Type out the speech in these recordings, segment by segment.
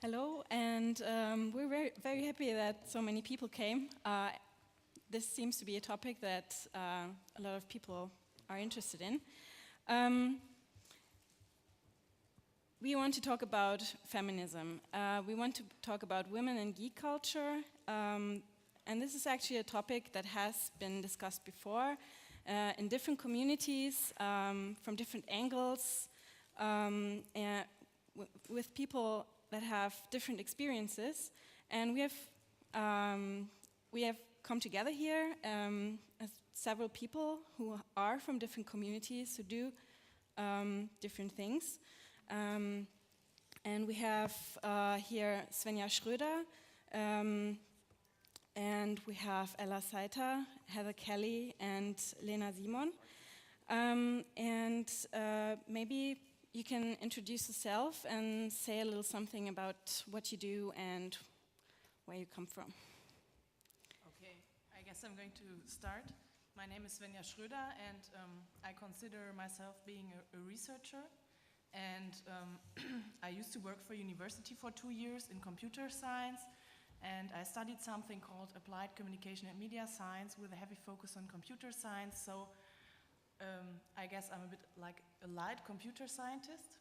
Hello, and we're very happy that so many people came. This seems to be a topic that a lot of people are interested in. We want to talk about feminism. We want to talk about women and geek culture. And this is actually a topic that has been discussed before in different communities, from different angles, and with people that have different experiences. And we have come together here as several people who are from different communities who do different things. And we have here Svenja Schröder, and we have Ella Saiter, Heather Kelly, and Lena Simon. Maybe you can introduce yourself and say a little something about what you do and where you come from. Okay, I guess I'm going to start. My name is Svenja Schröder, and I consider myself being a researcher. And I used to work for university for 2 years in computer science, and I studied something called Applied Communication and Media Science with a heavy focus on computer science. So I guess I'm a bit like a light computer scientist.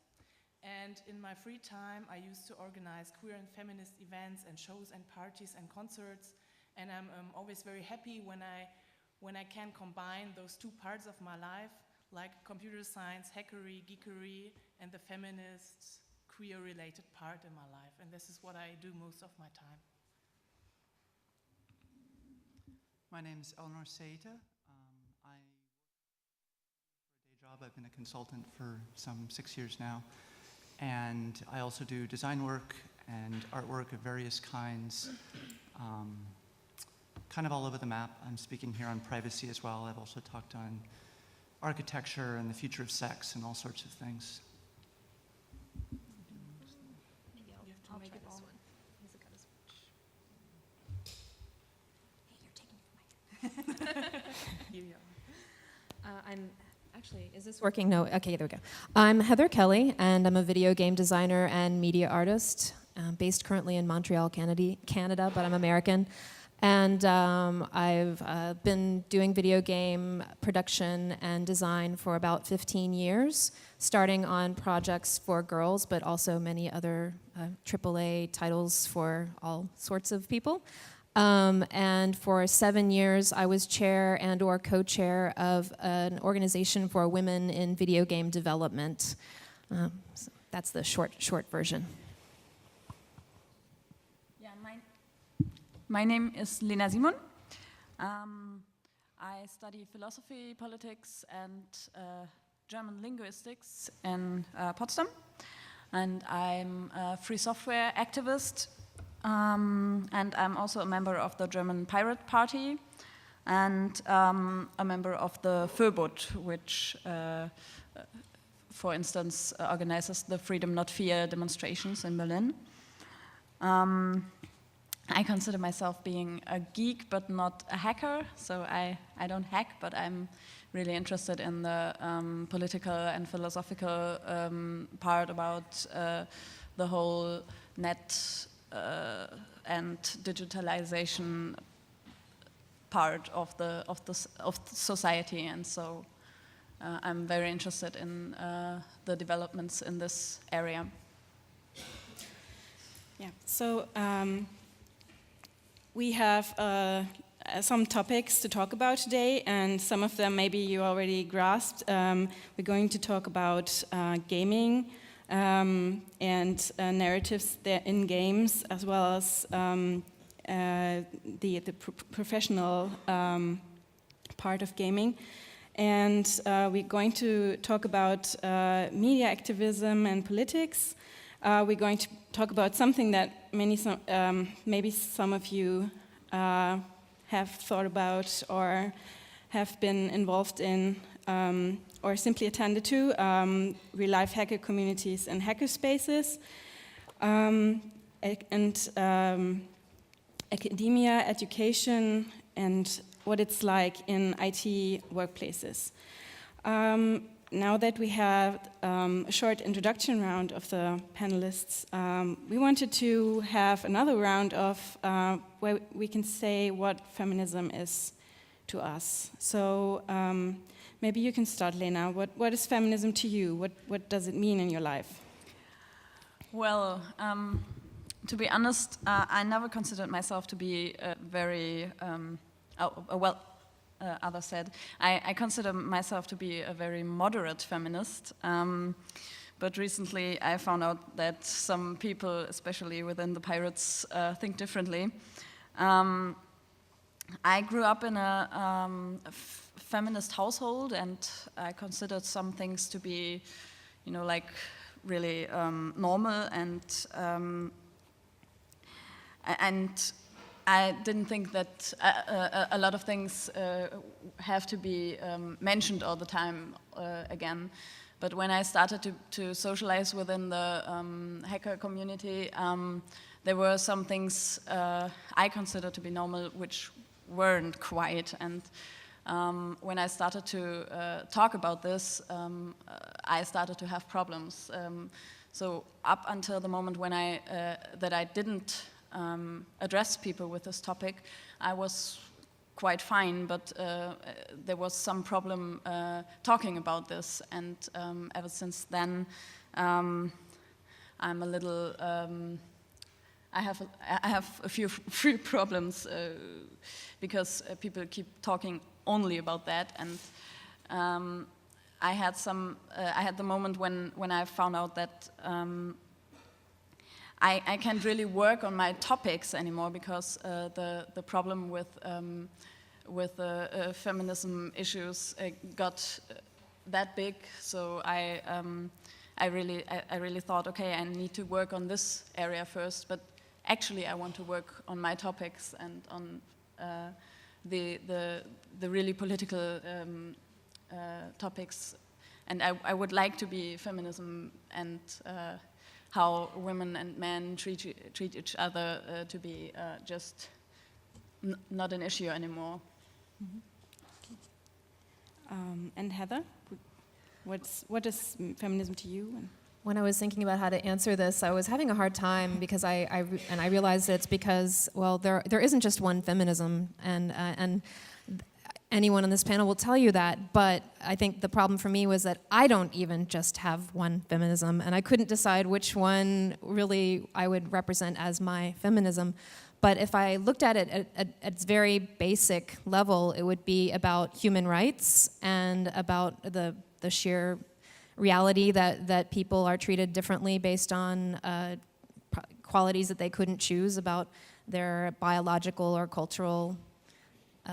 And in my free time, I used to organize queer and feminist events and shows and parties and concerts. And I'm always very happy when I can combine those two parts of my life, like computer science, hackery, geekery, and the feminist, queer-related part in my life. And this is what I do most of my time. My name is Eleanor Saita. I work for a day job. I've been a consultant for some 6 years now. And I also do design work and artwork of various kinds, kind of all over the map. I'm speaking here on privacy as well. I've also talked on architecture and the future of sex and all sorts of things. Maybe I'll make it this one. He's got a switch. Hey, you're taking it from my Here you are. I'm actually, is this working? No, okay, there we go. I'm Heather Kelly, and I'm a video game designer and media artist, based currently in Montreal, Canada, but I'm American. And I've been doing video game production and design for about 15 years, starting on projects for girls, but also many other AAA titles for all sorts of people. And for 7 years, I was chair and or co-chair of an organization for women in video game development. So that's the short version. My name is Lena Simon. I study philosophy, politics, and German linguistics in Potsdam. And I'm a free software activist. And I'm also a member of the German Pirate Party and a member of the Föbot, which, for instance, organizes the Freedom Not Fear demonstrations in Berlin. I consider myself being a geek, but not a hacker. So I don't hack, but I'm really interested in the political and philosophical part about the whole net and digitalization part of the society. And so I'm very interested in the developments in this area. Yeah. So. We have some topics to talk about today, and some of them maybe you already grasped. We're going to talk about gaming and narratives in games, as well as the professional part of gaming. And we're going to talk about media activism and politics. We're going to talk about something that maybe some of you have thought about or have been involved in or simply attended to, real-life hacker communities and hacker spaces, and academia, education, and what it's like in IT workplaces. now that we have a short introduction round of the panelists, we wanted to have another round of where we can say what feminism is to us. So maybe you can start, Lena. What is feminism to you? What does it mean in your life? Well, to be honest, I never considered myself to be a very, others said, I consider myself to be a very moderate feminist. But recently I found out that some people, especially within the Pirates, think differently. I grew up in a feminist household, and I considered some things to be, like really normal, and I didn't think that a lot of things have to be mentioned all the time again. But when I started to socialize within the hacker community, there were some things I considered to be normal which weren't quite. And when I started to talk about this, I started to have problems. So up until the moment when that I didn't address people with this topic, I was quite fine, but there was some problem talking about this, and ever since then I'm a little I have a few problems because people keep talking only about that, and I had the moment when I found out that I can't really work on my topics anymore, because the problem with feminism issues got that big. So I really thought, okay, I need to work on this area first. But actually, I want to work on my topics and on the really political topics. And I would like to be feminism and how women and men treat each other to be just not an issue anymore. Mm-hmm. Okay. And Heather, what is feminism to you? When I was thinking about how to answer this, I was having a hard time, because I realized that it's because, well, there isn't just one feminism, and anyone on this panel will tell you that, but I think the problem for me was that I don't even just have one feminism, and I couldn't decide which one really I would represent as my feminism. But if I looked at it at its very basic level, it would be about human rights and about the sheer reality that people are treated differently based on qualities that they couldn't choose about their biological or cultural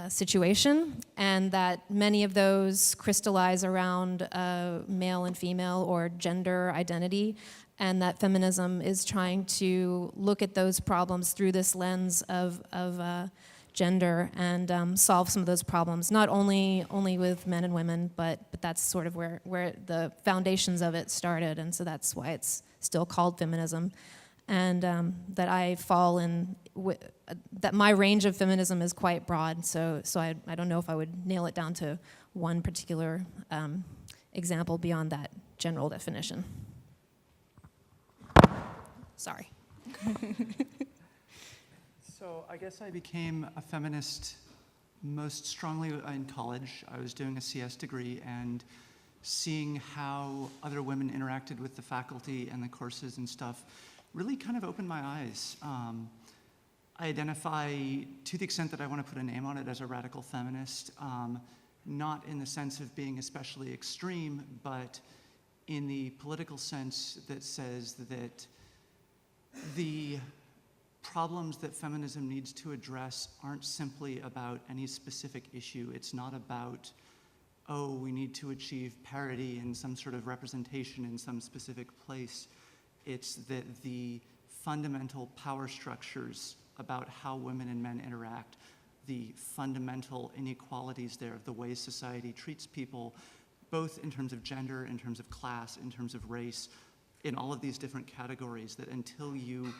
situation, and that many of those crystallize around male and female or gender identity, and that feminism is trying to look at those problems through this lens of gender and solve some of those problems, not only with men and women, but that's sort of where the foundations of it started, and so that's why it's still called feminism. And that I fall in, that my range of feminism is quite broad, so I don't know if I would nail it down to one particular example beyond that general definition. Sorry. So I guess I became a feminist most strongly in college. I was doing a CS degree, and seeing how other women interacted with the faculty and the courses and stuff really kind of opened my eyes. I identify, to the extent that I want to put a name on it, as a radical feminist, not in the sense of being especially extreme, but in the political sense that says that the problems that feminism needs to address aren't simply about any specific issue. It's not about, oh, we need to achieve parity in some sort of representation in some specific place. It's that the fundamental power structures about how women and men interact, the fundamental inequalities there of the way society treats people, both in terms of gender, in terms of class, in terms of race, in all of these different categories, that until you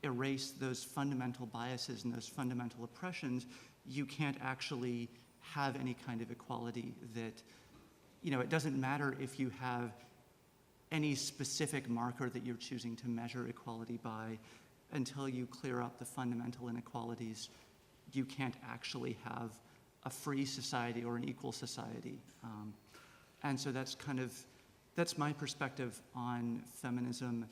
erase those fundamental biases and those fundamental oppressions, you can't actually have any kind of equality that it doesn't matter if you have any specific marker that you're choosing to measure equality by. Until you clear up the fundamental inequalities, you can't actually have a free society or an equal society. And so that's my perspective on feminism,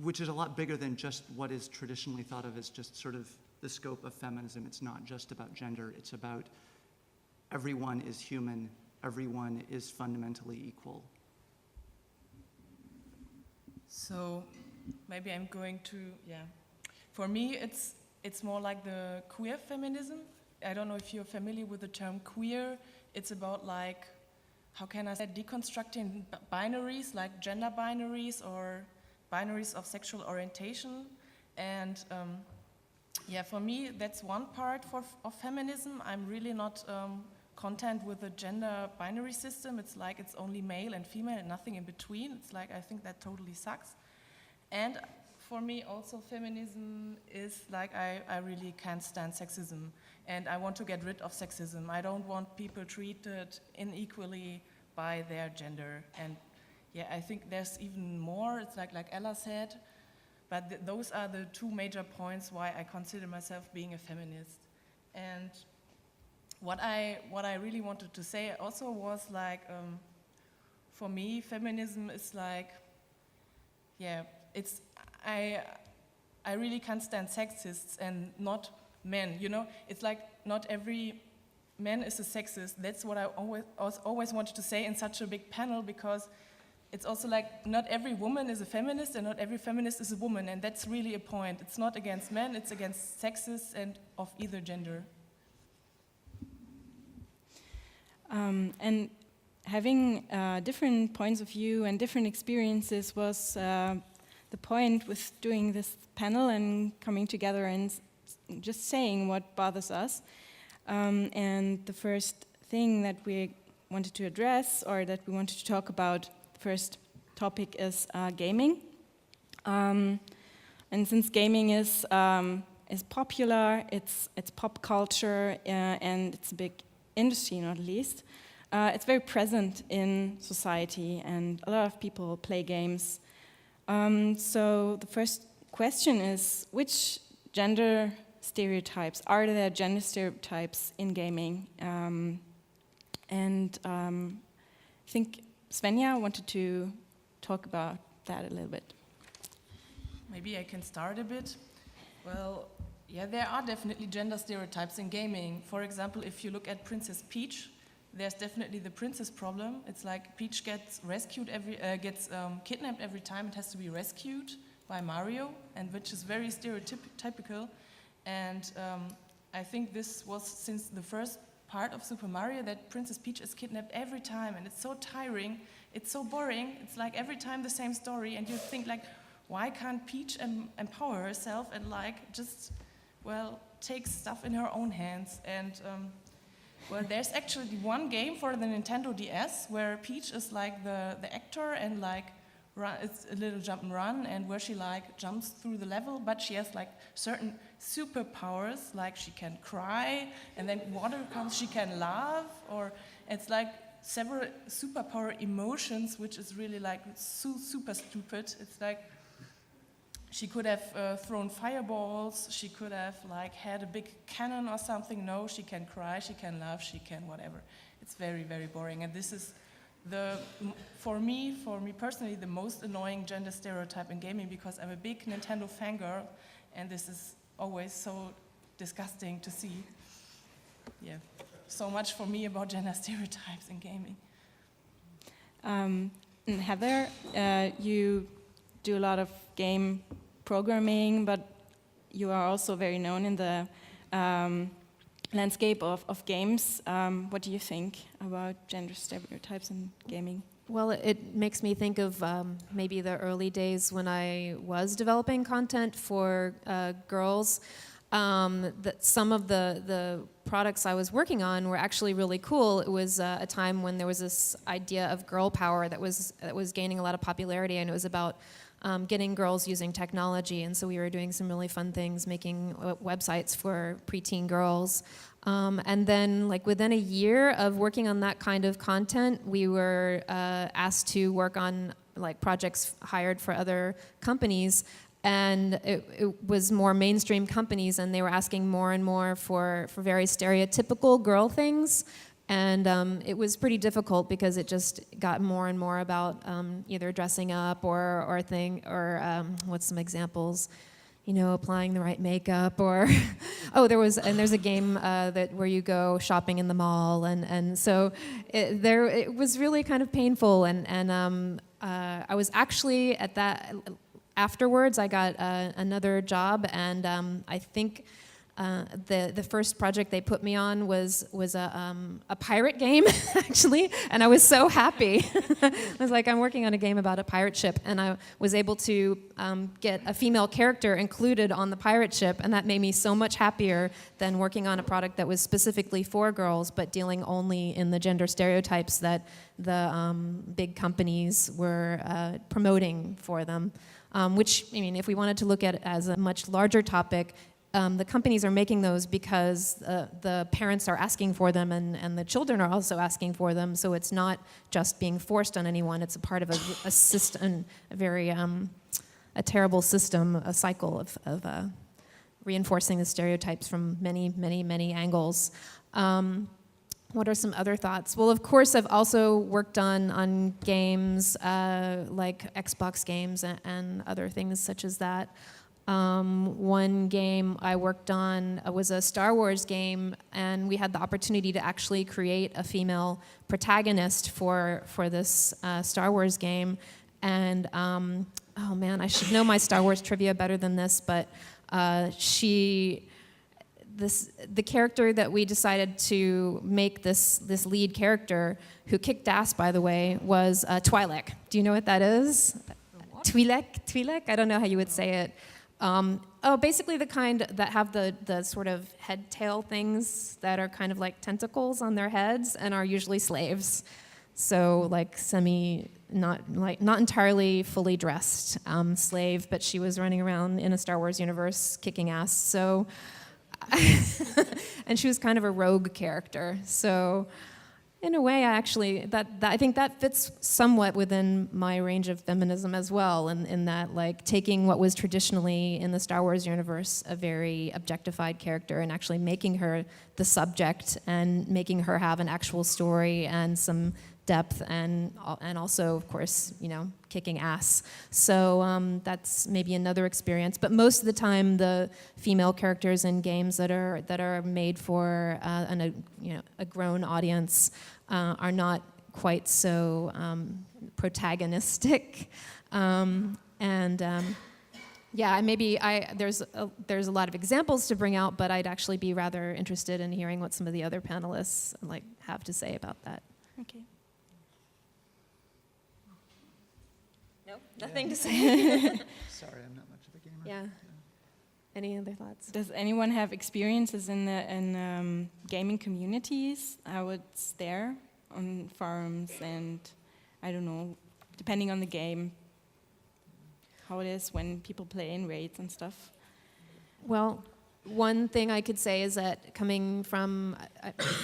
which is a lot bigger than just what is traditionally thought of as just sort of the scope of feminism. It's not just about gender, it's about everyone is human, everyone is fundamentally equal. So maybe I'm going to, For me, it's more like the queer feminism. I don't know if you're familiar with the term queer. It's about like, how can I say, deconstructing binaries, like gender binaries or binaries of sexual orientation. And for me, that's one part of feminism. I'm really not content with the gender binary system. It's like it's only male and female and nothing in between. It's like, I think that totally sucks. And for me also feminism is like, I really can't stand sexism, and I want to get rid of sexism. I don't want people treated unequally by their gender. And I think there's even more. It's like Ella said, but those are the two major points why I consider myself being a feminist. And what I really wanted to say also was like, for me, feminism is like, I really can't stand sexists and not men, It's like not every man is a sexist. That's what I always wanted to say in such a big panel, because it's also like not every woman is a feminist and not every feminist is a woman, and that's really a point. It's not against men, it's against sexists and of either gender. And having different points of view and different experiences was the point with doing this panel and coming together and just saying what bothers us. And the first thing that we wanted to address, or that we wanted to talk about, the first topic is gaming. And since gaming is popular, it's pop culture, and it's a big industry, not least, it's very present in society, and a lot of people play games. So the first question is, which gender stereotypes, are there gender stereotypes in gaming? I think Svenja wanted to talk about that a little bit. Maybe I can start a bit. Well, there are definitely gender stereotypes in gaming. For example, if you look at Princess Peach, there's definitely the princess problem. It's like Peach gets kidnapped every time it has to be rescued by Mario, and which is very stereotypical. And I think this was since the first part of Super Mario, that Princess Peach is kidnapped every time, and it's so tiring, it's so boring. It's like every time the same story, and you think like, why can't Peach empower herself and like just, take stuff in her own hands? And there's actually one game for the Nintendo DS where Peach is like the actor, and like it's a little jump and run, and where she like jumps through the level, but she has like certain superpowers, like she can cry, and then water comes, she can laugh, or it's like several superpower emotions, which is really like super stupid. It's like she could have thrown fireballs, she could have like had a big cannon or something. No, she can cry, she can laugh, she can whatever. It's very, very boring. And this is for me personally, the most annoying gender stereotype in gaming, because I'm a big Nintendo fangirl, and this is always so disgusting to see. So much for me about gender stereotypes in gaming. Heather, you do a lot of game programming, but you are also very known in the landscape of games. What do you think about gender stereotypes in gaming? Well, it makes me think of maybe the early days when I was developing content for girls. That some of the products I was working on were actually really cool. It was a time when there was this idea of girl power that was gaining a lot of popularity, and it was about getting girls using technology. And so we were doing some really fun things, making websites for preteen girls. And then, like, within a year of working on that kind of content, we were asked to work on like projects hired for other companies. And it was more mainstream companies, and they were asking more and more for very stereotypical girl things. And it was pretty difficult because it just got more and more about either dressing up or what's some examples? You know, applying the right makeup, or there's a game that where you go shopping in the mall, and so it was really kind of painful, and I was actually at that. Afterwards, I got another job, and I think the first project they put me on was a pirate game, actually, and I was so happy. I was like, I'm working on a game about a pirate ship, and I was able to get a female character included on the pirate ship, and that made me so much happier than working on a product that was specifically for girls, but dealing only in the gender stereotypes that the big companies were promoting for them. Which, I mean, if we wanted to look at it as a much larger topic, the companies are making those because the parents are asking for them, and the children are also asking for them. So it's not just being forced on anyone. It's a part of a system, a terrible system, a cycle of reinforcing the stereotypes from many, many, many angles. What are some other thoughts? Well, of course, I've also worked on games like Xbox games and other things such as that. One game I worked on was a Star Wars game, and we had the opportunity to actually create a female protagonist for this Star Wars game. And oh man, I should know my Star Wars trivia better than this, but the character that we decided to make this lead character, who kicked ass, by the way, was Twi'lek. Do you know what that is? Twi'lek? I don't know how you would say it. Basically the kind that have the sort of head tail things that are kind of like tentacles on their heads and are usually slaves. So like not entirely fully dressed slave, but she was running around in a Star Wars universe kicking ass. So. And she was kind of a rogue character. So in a way, I think that fits somewhat within my range of feminism as well, in that, like, taking what was traditionally in the Star Wars universe a very objectified character and actually making her the subject and making her have an actual story and some depth, and also, of course, you know, kicking ass. So that's maybe another experience. But most of the time, the female characters in games that are made for a grown audience are not quite so protagonistic. There's a lot of examples to bring out, but I'd actually be rather interested in hearing what some of the other panelists have to say about that. Okay. Nothing to say. Sorry, I'm not much of a gamer. Yeah. Any other thoughts? Does anyone have experiences in gaming communities? How it's there on forums and, I don't know, depending on the game, how it is when people play in raids and stuff? Well, one thing I could say is that coming from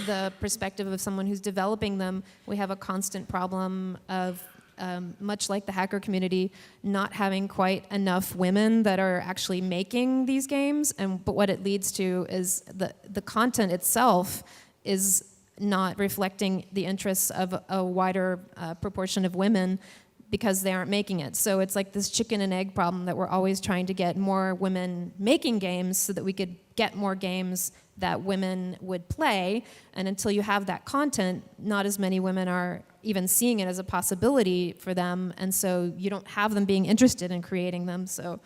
the perspective of someone who's developing them, we have a constant problem of much like the hacker community, not having quite enough women that are actually making these games. But what it leads to is the content itself is not reflecting the interests of a wider proportion of women because they aren't making it. So it's like this chicken and egg problem that we're always trying to get more women making games so that we could get more games that women would play. And until you have that content, not as many women are even seeing it as a possibility for them, and so you don't have them being interested in creating them. So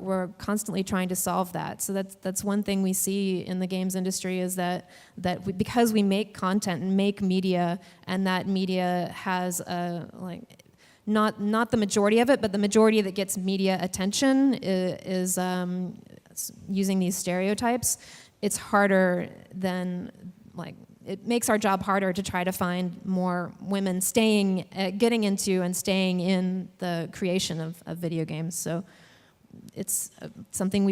we're constantly trying to solve that. So that's one thing we see in the games industry, is that because we make content and make media, and that media has not the majority of it, but the majority that gets media attention is using these stereotypes. It's harder than it makes our job harder to try to find more women getting into and staying in the creation of video games. So it's something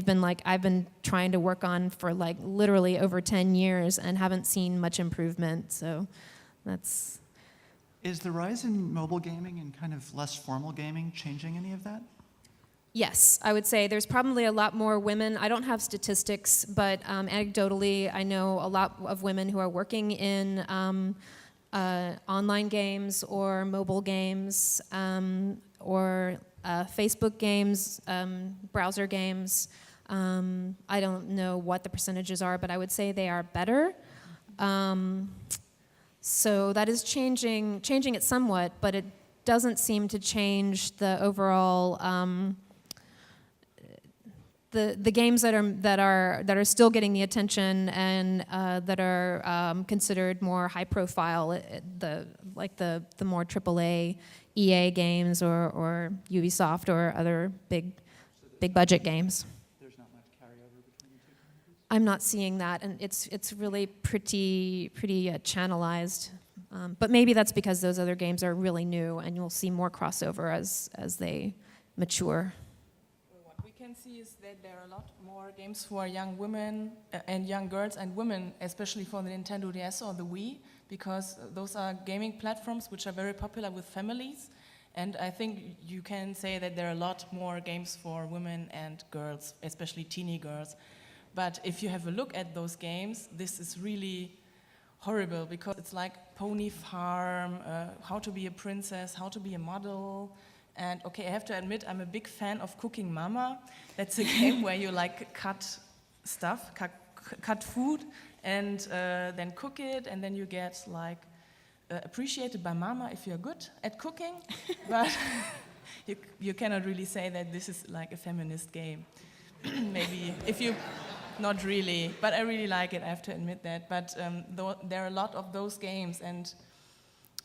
I've been trying to work on for like literally over 10 years and haven't seen much improvement. So that's... Is the rise in mobile gaming and kind of less formal gaming changing any of that? Yes, I would say there's probably a lot more women. I don't have statistics, but anecdotally, I know a lot of women who are working in online games or mobile games or Facebook games, browser games. I don't know what the percentages are, but I would say they are better. So that is changing it somewhat, but it doesn't seem to change the overall the games that are still getting the attention and that are considered more high profile, the more AAA EA games or Ubisoft or other big budget games. There's not much carryover between the two companies? I'm not seeing that, and it's really pretty channelized. But maybe that's because those other games are really new, and you'll see more crossover as they mature. What we can see is that there are a lot more games for young women and young girls and women, especially for the Nintendo DS or the Wii, because those are gaming platforms which are very popular with families. And I think you can say that there are a lot more games for women and girls, especially teeny girls. But if you have a look at those games, this is really horrible, because it's like Pony Farm, How to Be a Princess, How to Be a Model. And okay, I have to admit, I'm a big fan of Cooking Mama. That's a game where you like cut stuff, cut food, and then cook it, and then you get like appreciated by mama if you're good at cooking. But you cannot really say that this is like a feminist game. Maybe if you, not really, but I really like it, I have to admit that. But there are a lot of those games, and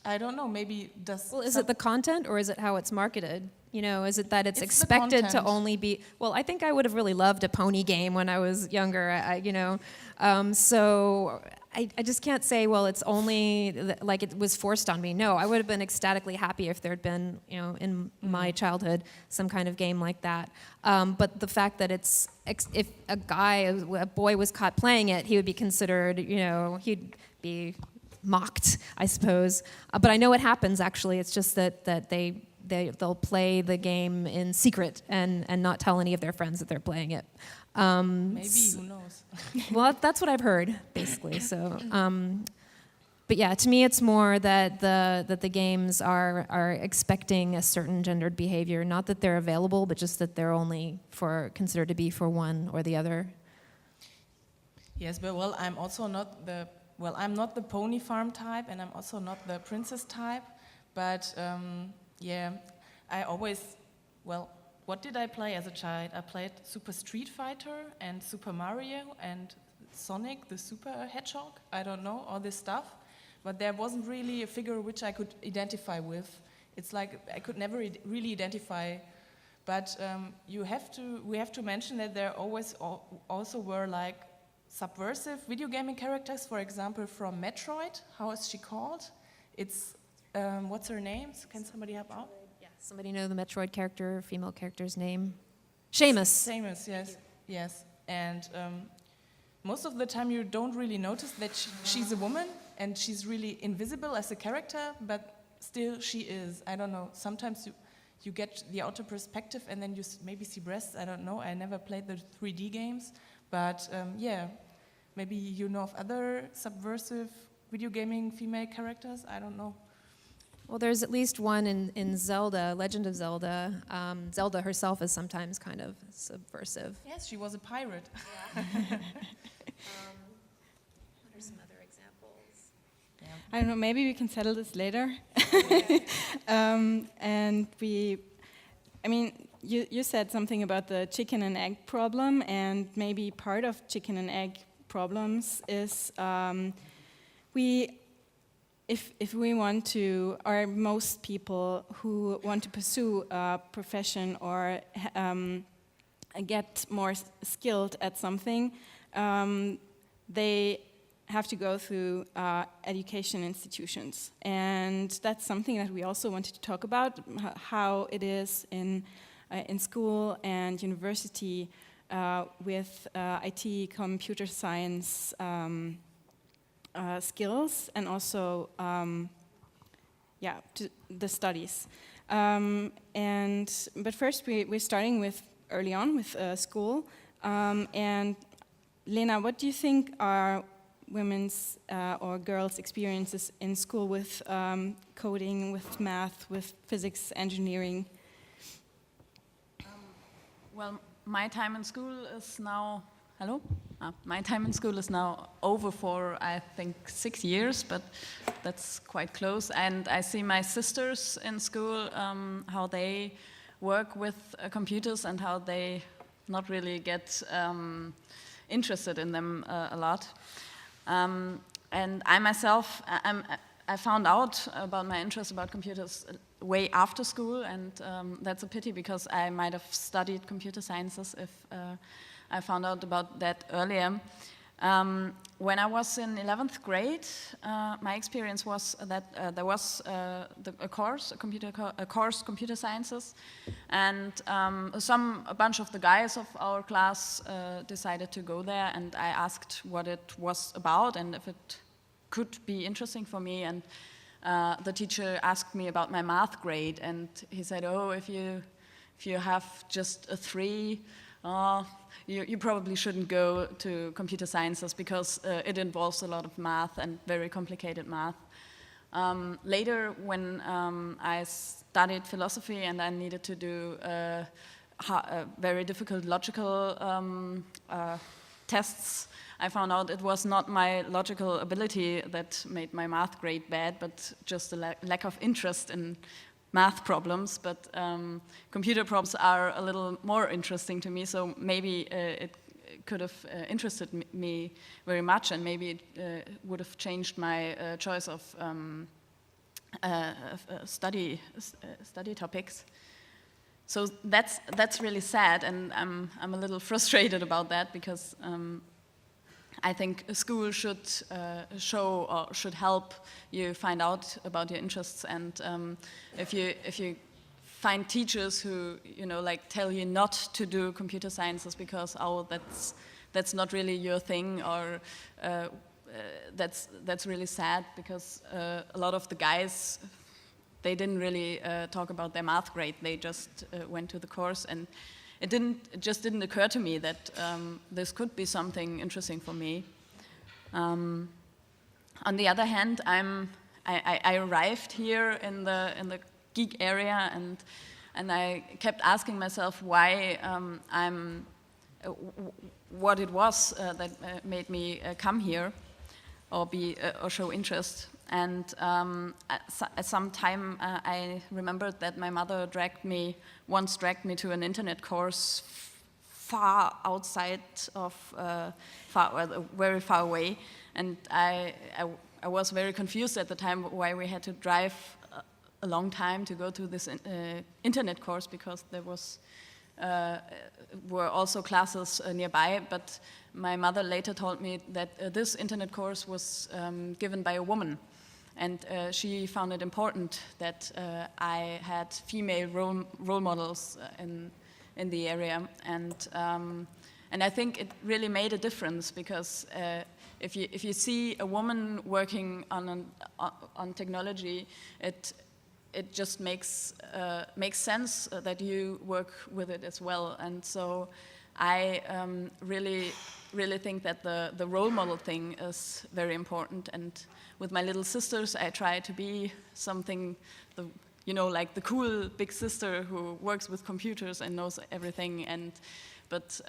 I don't know, maybe does... Well, is it the content, or is it how it's marketed? You know, is it that it's the expected to content. only be... Well, I think I would have really loved a pony game when I was younger, so I just can't say, well, it's only, like it was forced on me. No, I would have been ecstatically happy if there'd been, in my childhood, some kind of game like that. But the fact that if a boy was caught playing it, he would be considered, he'd be mocked, I suppose. But I know it happens, actually. It's just that they'll play the game in secret and not tell any of their friends that they're playing it. Maybe, who knows? Well, that's what I've heard, basically. So, but yeah, to me, it's more that the games are expecting a certain gendered behavior, not that they're available, but just that they're only considered to be for one or the other. Yes, but well, I'm also not I'm not the Pony Farm type, and I'm also not the princess type. But yeah, I always, what did I play as a child? I played Super Street Fighter and Super Mario and Sonic the Super Hedgehog. I don't know, all this stuff. But there wasn't really a figure which I could identify with. It's like I could never really identify. But we have to mention that there always also were like subversive video gaming characters, for example, from Metroid. How is she called? It's, what's her name? Can somebody help out? Yeah, somebody know the Metroid character, female character's name? Seamus. Seamus, yes. Yes. And most of the time you don't really notice that she's a woman and she's really invisible as a character, but still she is. I don't know. Sometimes you get the outer perspective and then you maybe see breasts. I don't know. I never played the 3D games. But yeah, maybe you know of other subversive video gaming female characters? I don't know. Well, there's at least one in Zelda, Legend of Zelda. Zelda herself is sometimes kind of subversive. Yes, she was a pirate. Yeah. What are some other examples? Yeah. I don't know, maybe we can settle this later. You said something about the chicken and egg problem, and maybe part of chicken and egg problems is if we want to, or most people who want to pursue a profession or get more skilled at something, they have to go through education institutions. And that's something that we also wanted to talk about, how it is in school and university with IT, computer science skills, and also the studies. But first we're starting with early on with school. And Lena, what do you think are women's or girls' experiences in school with coding, with math, with physics, engineering? Well, my time in school is now, my time in school is now over for, I think, 6 years, but that's quite close. And I see my sisters in school, how they work with computers and how they not really get interested in them a lot. And I myself, I found out about my interest about computers way after school, and that's a pity because I might have studied computer sciences if I found out about that earlier. When I was in 11th grade, my experience was that there was a course, computer sciences, and a bunch of the guys of our class decided to go there, and I asked what it was about and if it could be interesting for me, and the teacher asked me about my math grade, and he said, oh, if you have just a 3, you probably shouldn't go to computer sciences because it involves a lot of math and very complicated math. Later, when I studied philosophy and I needed to do very difficult logical tests, I found out it was not my logical ability that made my math grade bad, but just a lack of interest in math problems. But computer problems are a little more interesting to me, so maybe it could have interested me very much, and maybe it would have changed my choice of study topics. So that's really sad, and I'm a little frustrated about that because I think a school should show or should help you find out about your interests, and if you find teachers who like tell you not to do computer sciences because that's not really your thing, or that's really sad because a lot of the guys, they didn't really talk about their math grade. They just went to the course, and it just didn't occur to me that this could be something interesting for me. On the other hand, I arrived here in the geek area, and I kept asking myself why what it was that made me come here or show interest. And at some time, I remembered that my mother once dragged me to an internet course far outside of, very far away. And I was very confused at the time why we had to drive a long time to go to this internet course, because there were also classes nearby. But my mother later told me that this internet course was given by a woman. And she found it important that I had female role models in the area, and I think it really made a difference, because if you see a woman working on technology, it just makes sense that you work with it as well. And so I really think that the role model thing is very important. And with my little sisters, I try to be something, like the cool big sister who works with computers and knows everything. But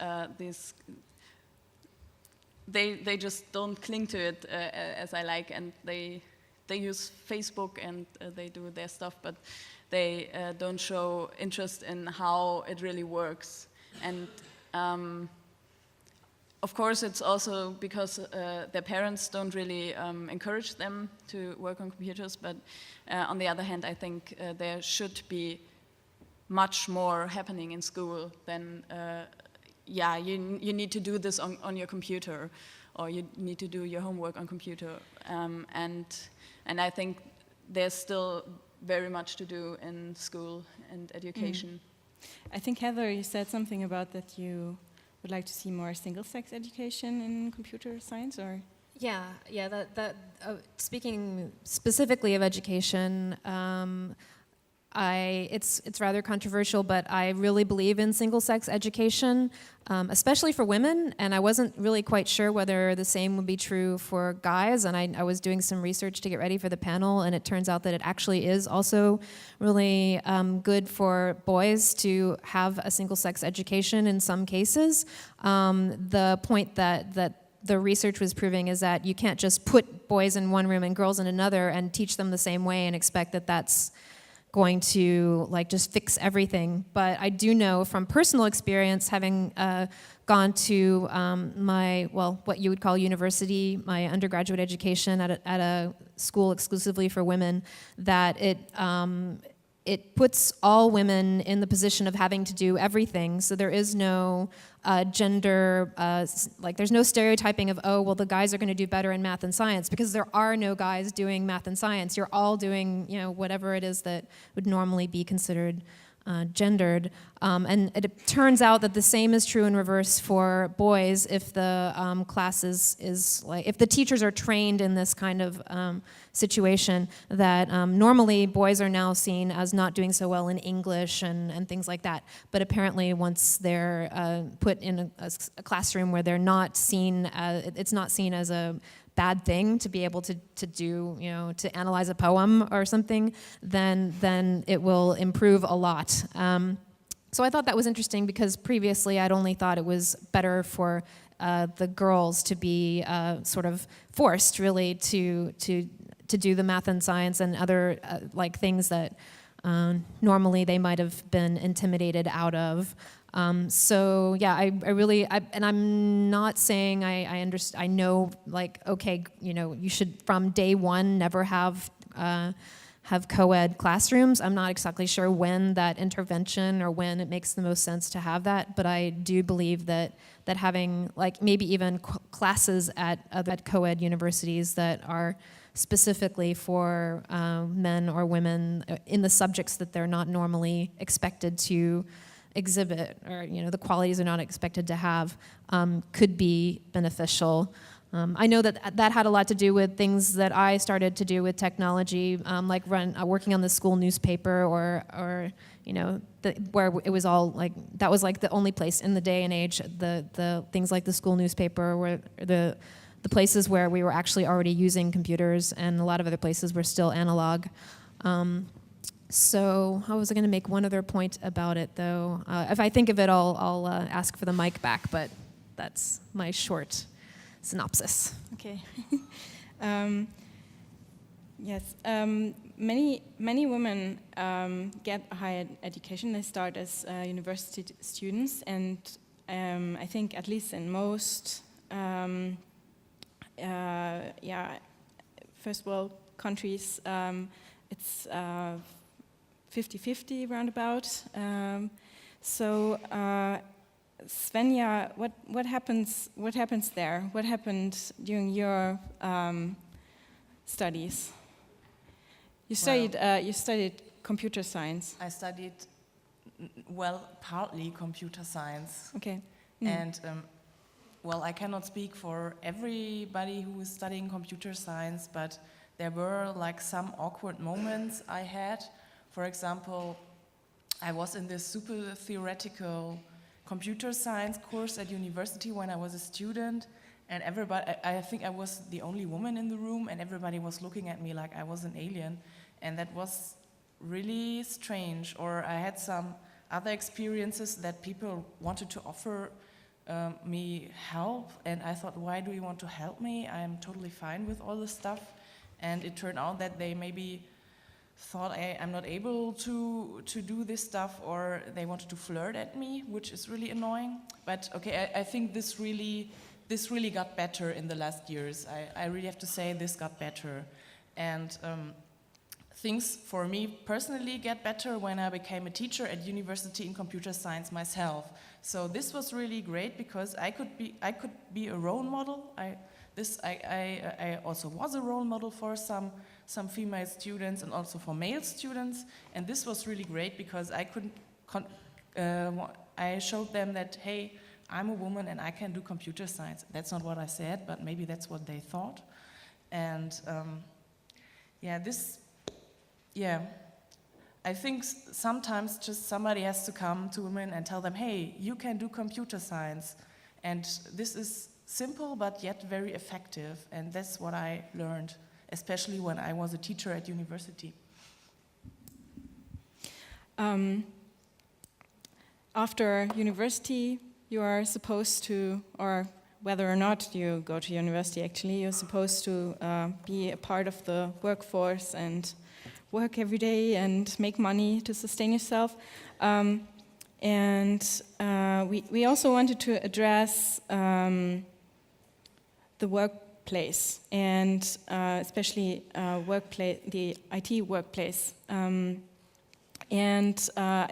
they just don't cling to it as I like, and they use Facebook and they do their stuff, but they don't show interest in how it really works. And of course, it's also because their parents don't really encourage them to work on computers, but on the other hand, I think there should be much more happening in school than yeah, you need to do this on your computer, or you need to do your homework on computer, and I think there's still very much to do in school and education. I think, Heather, you said something about that you would like to see more single-sex education in computer science, or? Yeah. Speaking specifically of education, it's rather controversial, but I really believe in single-sex education, especially for women, and I wasn't really quite sure whether the same would be true for guys, and I was doing some research to get ready for the panel, and it turns out that it actually is also really good for boys to have a single-sex education in some cases. The point that the research was proving is that you can't just put boys in one room and girls in another and teach them the same way and expect that that's going to like just fix everything. But I do know from personal experience, having gone to what you would call university, my undergraduate education at a school exclusively for women, that it puts all women in the position of having to do everything. So there is no gender, there's no stereotyping of, oh, well, the guys are going to do better in math and science, because there are no guys doing math and science. You're all doing, whatever it is that would normally be considered gendered. And it turns out that the same is true in reverse for boys if the class is like, if the teachers are trained in this kind of situation, that normally boys are now seen as not doing so well in English and things like that. But apparently once they're put in a classroom where they're not seen, it's not seen as a bad thing to be able to do, to analyze a poem or something, then it will improve a lot. So I thought that was interesting, because previously I'd only thought it was better for the girls to be sort of forced really to do the math and science and other things that normally they might have been intimidated out of. So yeah, I really, and I'm not saying I understand. I know, okay, you should from day one never have co-ed classrooms. I'm not exactly sure when that intervention or when it makes the most sense to have that, but I do believe that having maybe even classes at co-ed universities that are specifically for men or women in the subjects that they're not normally expected to exhibit, or the qualities are not expected to have, could be beneficial. I know that had a lot to do with things that I started to do with technology, working on the school newspaper, or where it was all that was the only place in the day and age, the things like the school newspaper were the places where we were actually already using computers, and a lot of other places were still analog. So I was going to make one other point about it, though. If I think of it, I'll ask for the mic back, but that's my short synopsis. Okay. Yes. Many women get a higher education. They start as university students, and I think at least in most first world countries, it's 50-50 roundabout. So Svenja, what happens there? What happened during your studies? You studied computer science. I studied, partly computer science. Okay. And I cannot speak for everybody who is studying computer science, but there were some awkward moments I had. For example, I was in this super theoretical computer science course at university when I was a student, and I think I was the only woman in the room, and everybody was looking at me like I was an alien, and that was really strange. Or I had some other experiences that people wanted to offer me help, and I thought, why do you want to help me? I'm totally fine with all this stuff. And it turned out that they maybe thought I'm not able to do this stuff, or they wanted to flirt at me, which is really annoying. But okay, I think this really got better in the last years. I really have to say this got better. And things for me personally get better when I became a teacher at university in computer science myself. So this was really great because I could be a role model. I also was a role model for some female students and also for male students, and this was really great because I showed them that, hey, I'm a woman and I can do computer science. That's not what I said, but maybe that's what they thought. And I think sometimes just somebody has to come to women and tell them, hey, you can do computer science. And this is simple but yet very effective, and that's what I learned, especially when I was a teacher at university. After university, you are supposed to, or whether or not you go to university actually, you're supposed to be a part of the workforce and work every day and make money to sustain yourself. We also wanted to address the workplace, and especially the IT workplace. I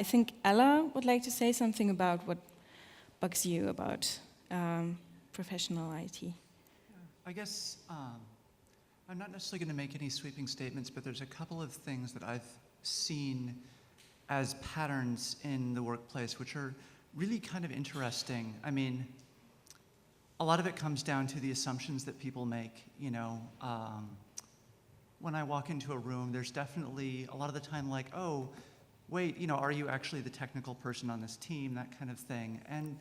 think Ella would like to say something about what bugs you about professional IT. I guess I'm not necessarily going to make any sweeping statements, but there's a couple of things that I've seen as patterns in the workplace which are really kind of interesting. I mean, a lot of it comes down to the assumptions that people make. You know, when I walk into a room, there's definitely a lot of the time like, oh, wait, you know, are you actually the technical person on this team, that kind of thing. And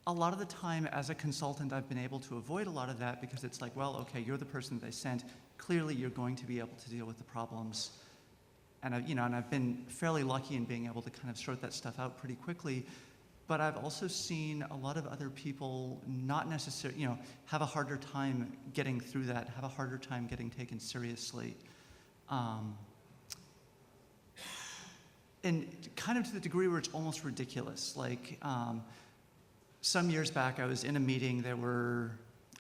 a lot of the time as a consultant, I've been able to avoid a lot of that because it's like, well, okay, you're the person that they sent. Clearly, you're going to be able to deal with the problems. And I've been fairly lucky in being able to kind of sort that stuff out pretty quickly. But I've also seen a lot of other people not necessarily, you know, have a harder time getting through that, have a harder time getting taken seriously. And kind of to the degree where it's almost ridiculous. Like, some years back, I was in a meeting. There were,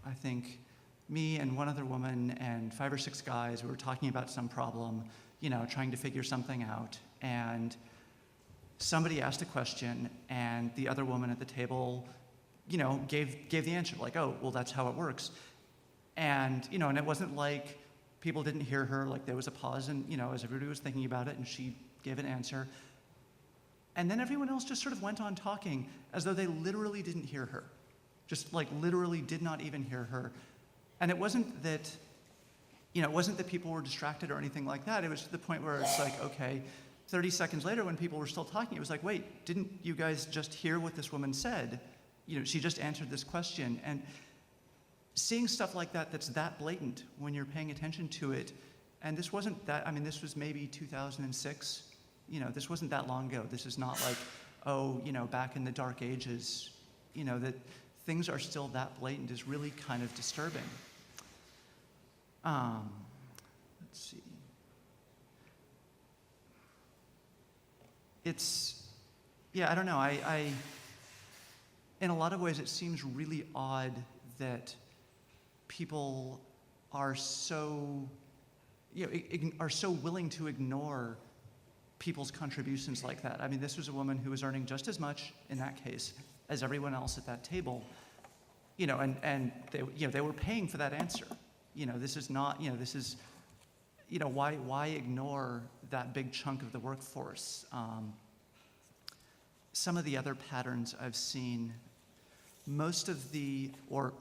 I think, me and one other woman and 5 or 6 guys. We were talking about some problem, you know, trying to figure something out. And somebody asked a question, and the other woman at the table, you know, gave the answer, like, oh, well, that's how it works. And, you know, and it wasn't like people didn't hear her, like there was a pause, and, you know, as everybody was thinking about it, and she gave an answer. And then everyone else just sort of went on talking as though they literally didn't hear her. Just like literally did not even hear her. And it wasn't that, you know, it wasn't that people were distracted or anything like that. It was to the point where it's like, okay, 30 seconds later when people were still talking, it was like, wait, didn't you guys just hear what this woman said? You know, she just answered this question. And seeing stuff like that that's that blatant when you're paying attention to it, and this wasn't that, I mean, this was maybe 2006. You know, this wasn't that long ago. This is not like, oh, you know, back in the dark ages, you know, that things are still that blatant is really kind of disturbing. Let's see. It's, yeah, I don't know. I in a lot of ways, it seems really odd that people are so, you know, are so willing to ignore people's contributions like that. I mean, this was a woman who was earning just as much in that case as everyone else at that table, you know, and they, you know, they were paying for that answer. You know, this is not, you know, this is, you know, why ignore that big chunk of the workforce? Some of the other patterns I've seen, most of the, or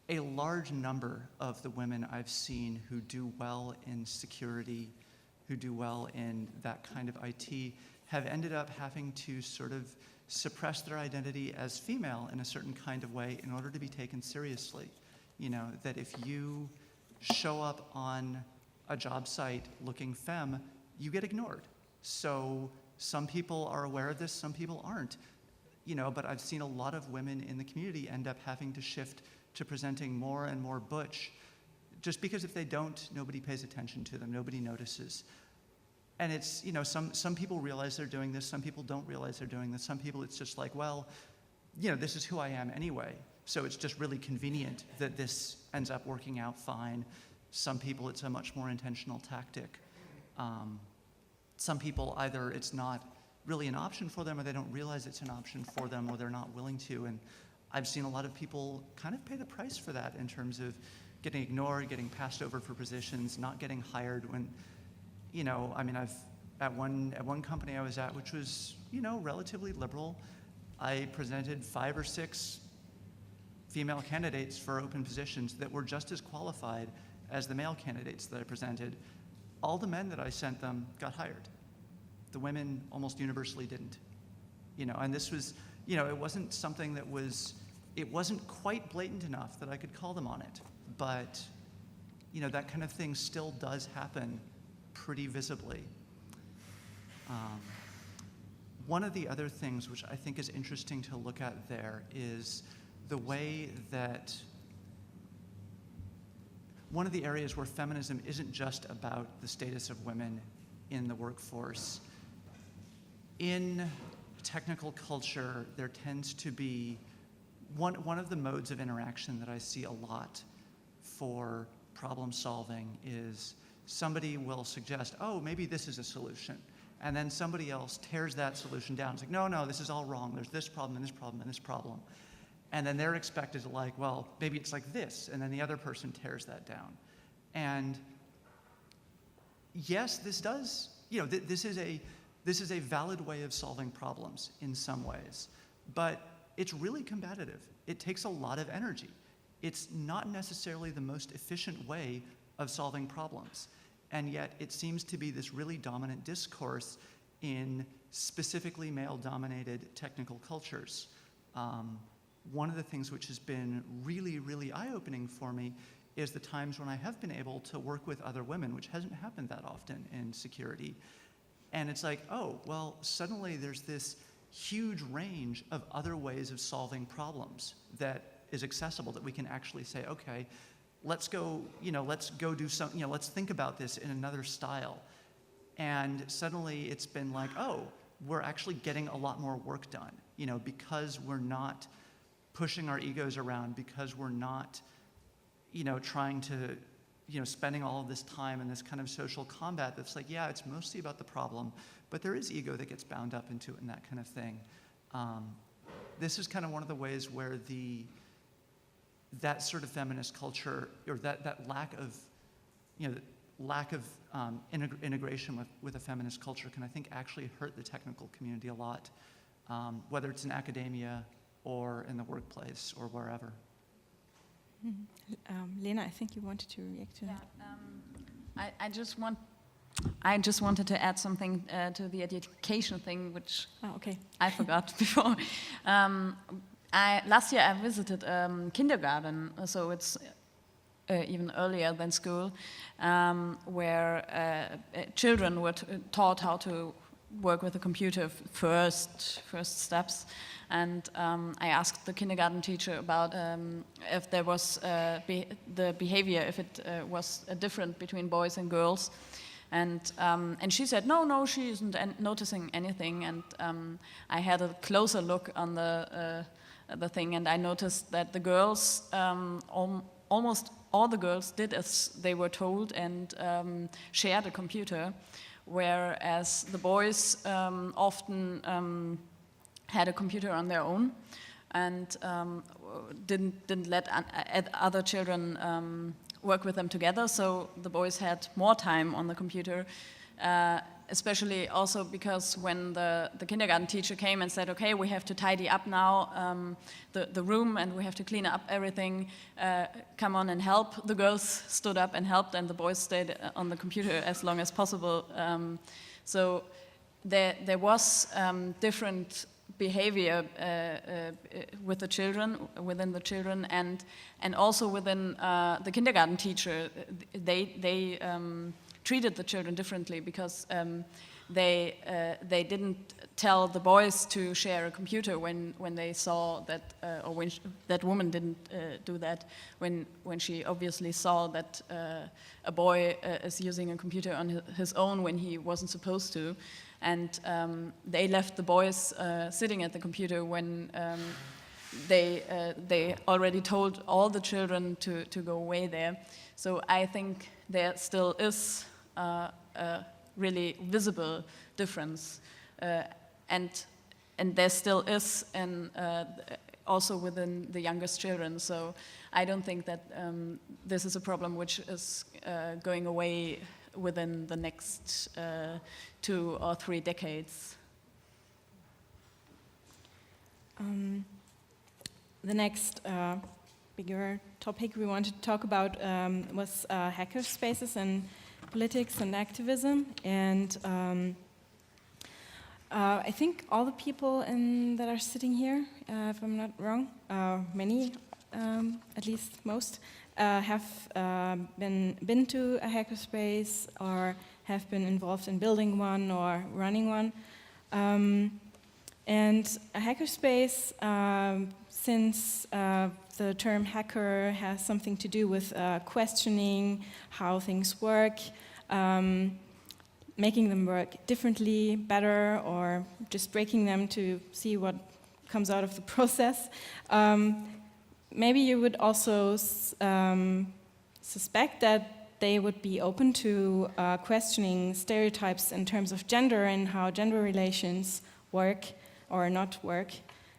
a large number of the women I've seen who do well in security, who do well in that kind of IT, have ended up having to sort of suppress their identity as female in a certain kind of way in order to be taken seriously. You know, that if you show up on a job site looking femme, you get ignored. So some people are aware of this, some people aren't. You know, but I've seen a lot of women in the community end up having to shift to presenting more and more butch, just because if they don't, nobody pays attention to them, nobody notices. And it's, you know, some people realize they're doing this, some people don't realize they're doing this, some people it's just like, well, you know, this is who I am anyway, so it's just really convenient that this ends up working out fine. Some people it's a much more intentional tactic. Some people, either it's not really an option for them, or they don't realize it's an option for them, or they're not willing to. And I've seen a lot of people kind of pay the price for that in terms of getting ignored, getting passed over for positions, not getting hired when, you know, I mean, at one company I was at, which was, you know, relatively liberal, I presented 5 or 6 female candidates for open positions that were just as qualified as the male candidates that I presented. All the men that I sent them got hired. The women almost universally didn't. You know, and this was, you know, it wasn't something that was, it wasn't quite blatant enough that I could call them on it. But, you know, that kind of thing still does happen pretty visibly. One of the other things which I think is interesting to look at there is the way that one of the areas where feminism isn't just about the status of women in the workforce. In technical culture, there tends to be one of the modes of interaction that I see a lot for problem solving is somebody will suggest, oh, maybe this is a solution. And then somebody else tears that solution down. It's like, no, this is all wrong. There's this problem and this problem and this problem. And then they're expected to like, well, maybe it's like this. And then the other person tears that down. And yes, this does, you know, this is a valid way of solving problems in some ways. But it's really combative. It takes a lot of energy. It's not necessarily the most efficient way of solving problems. And yet it seems to be this really dominant discourse in specifically male-dominated technical cultures. One of the things which has been really, really eye-opening for me is the times when I have been able to work with other women, which hasn't happened that often in security. And it's like, oh, well, suddenly there's this huge range of other ways of solving problems that is accessible, that we can actually say, okay, let's go do something, you know, let's think about this in another style. And suddenly it's been like, oh, we're actually getting a lot more work done, you know, because we're not pushing our egos around, because we're not, you know, trying to, you know, spending all of this time in this kind of social combat that's like, yeah, it's mostly about the problem, but there is ego that gets bound up into it and that kind of thing. This is kind of one of the ways where that sort of feminist culture, or that lack of, you know, integration with a feminist culture can, I think, actually hurt the technical community a lot, whether it's in academia or in the workplace or wherever. Lena, I think you wanted to react to that. I just wanted to add something to the education thing, which Okay. I forgot before. Last year I visited kindergarten, so it's even earlier than school, where children were taught how to work with a computer first steps. And I asked the kindergarten teacher about if there was the behavior, if it was different between boys and girls. And she said, no, she isn't noticing anything. And I had a closer look on the thing, and I noticed that the girls, almost all the girls did as they were told and shared a computer, whereas the boys often had a computer on their own and didn't let other children work with them together. So the boys had more time on the computer, especially also because when the kindergarten teacher came and said, okay, we have to tidy up now the room and we have to clean up everything, come on and help. The girls stood up and helped, and the boys stayed on the computer as long as possible. So there was different behavior with the children, within the children, and also within the kindergarten teacher. They treated the children differently because they didn't tell the boys to share a computer when they saw that, or when that woman didn't do that, when she obviously saw that a boy is using a computer on his own when he wasn't supposed to. And they left the boys sitting at the computer when they already told all the children to go away there. So I think there still is a really visible difference, and there still is, also within the youngest children. So I don't think that this is a problem which is going away within the next 2 or 3 decades. The next bigger topic we wanted to talk about was hacker spaces and politics and activism. And I think all the people that are sitting here, if I'm not wrong, many, at least most, have been to a hackerspace or have been involved in building one or running one. And a hackerspace, since the term hacker has something to do with questioning how things work, making them work differently, better, or just breaking them to see what comes out of the process. Maybe you would also suspect that they would be open to questioning stereotypes in terms of gender and how gender relations work or not work.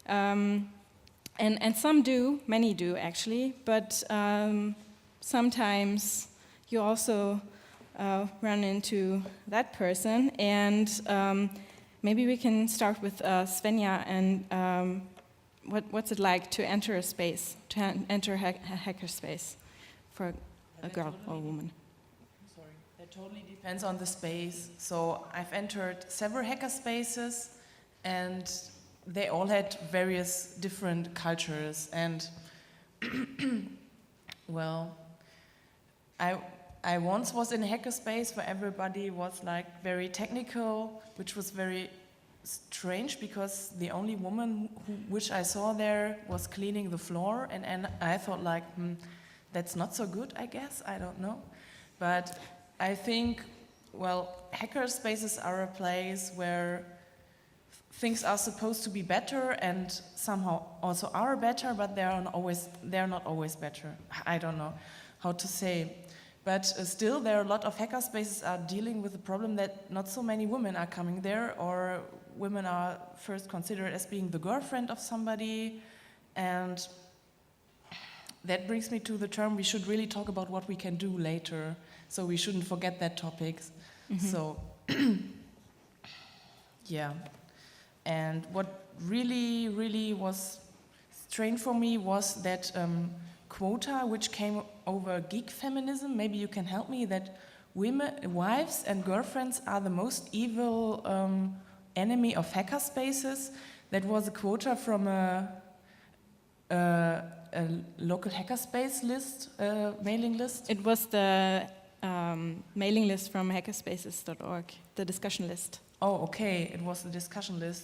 And some do, many do actually, but sometimes you also run into that person. And maybe we can start with Svenja, and what's it like to enter a space, to enter a hacker space for a girl or a woman? Sorry, that totally depends on the space. So I've entered several hacker spaces, and they all had various different cultures. And well, I once was in a hackerspace where everybody was like very technical, which was very strange because the only woman which I saw there was cleaning the floor, and I thought like, that's not so good, I guess, I don't know. But I think, well, hackerspaces are a place where things are supposed to be better and somehow also are better, but they're not always better. I don't know how to say. But still, there are a lot of hackerspaces are dealing with the problem that not so many women are coming there, or women are first considered as being the girlfriend of somebody. And that brings me to the term we should really talk about what we can do later. So we shouldn't forget that topic. Mm-hmm. So, yeah. And what really, really was strange for me was that quota which came over geek feminism. Maybe you can help me, that wives and girlfriends are the most evil enemy of hackerspaces. That was a quota from a local hackerspace list, mailing list. It was the mailing list from hackerspaces.org, the discussion list. Oh, okay, it was the discussion list.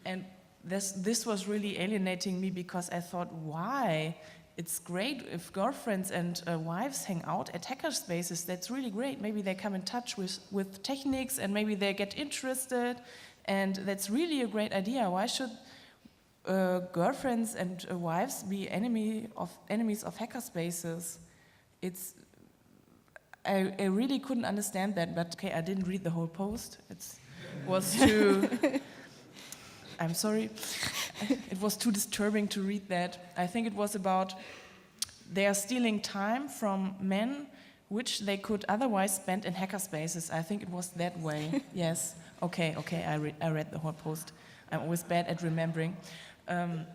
And this was really alienating me because I thought, why? It's great if girlfriends and wives hang out at hackerspaces. That's really great. Maybe they come in touch with techniques and maybe they get interested. And that's really a great idea. Why should girlfriends and wives be enemies of hackerspaces? I really couldn't understand that, but okay, I didn't read the whole post. It was too... I'm sorry. It was too disturbing to read that. I think it was about they are stealing time from men which they could otherwise spend in hackerspaces. I think it was that way. Yes. Okay, I read the whole post. I'm always bad at remembering. And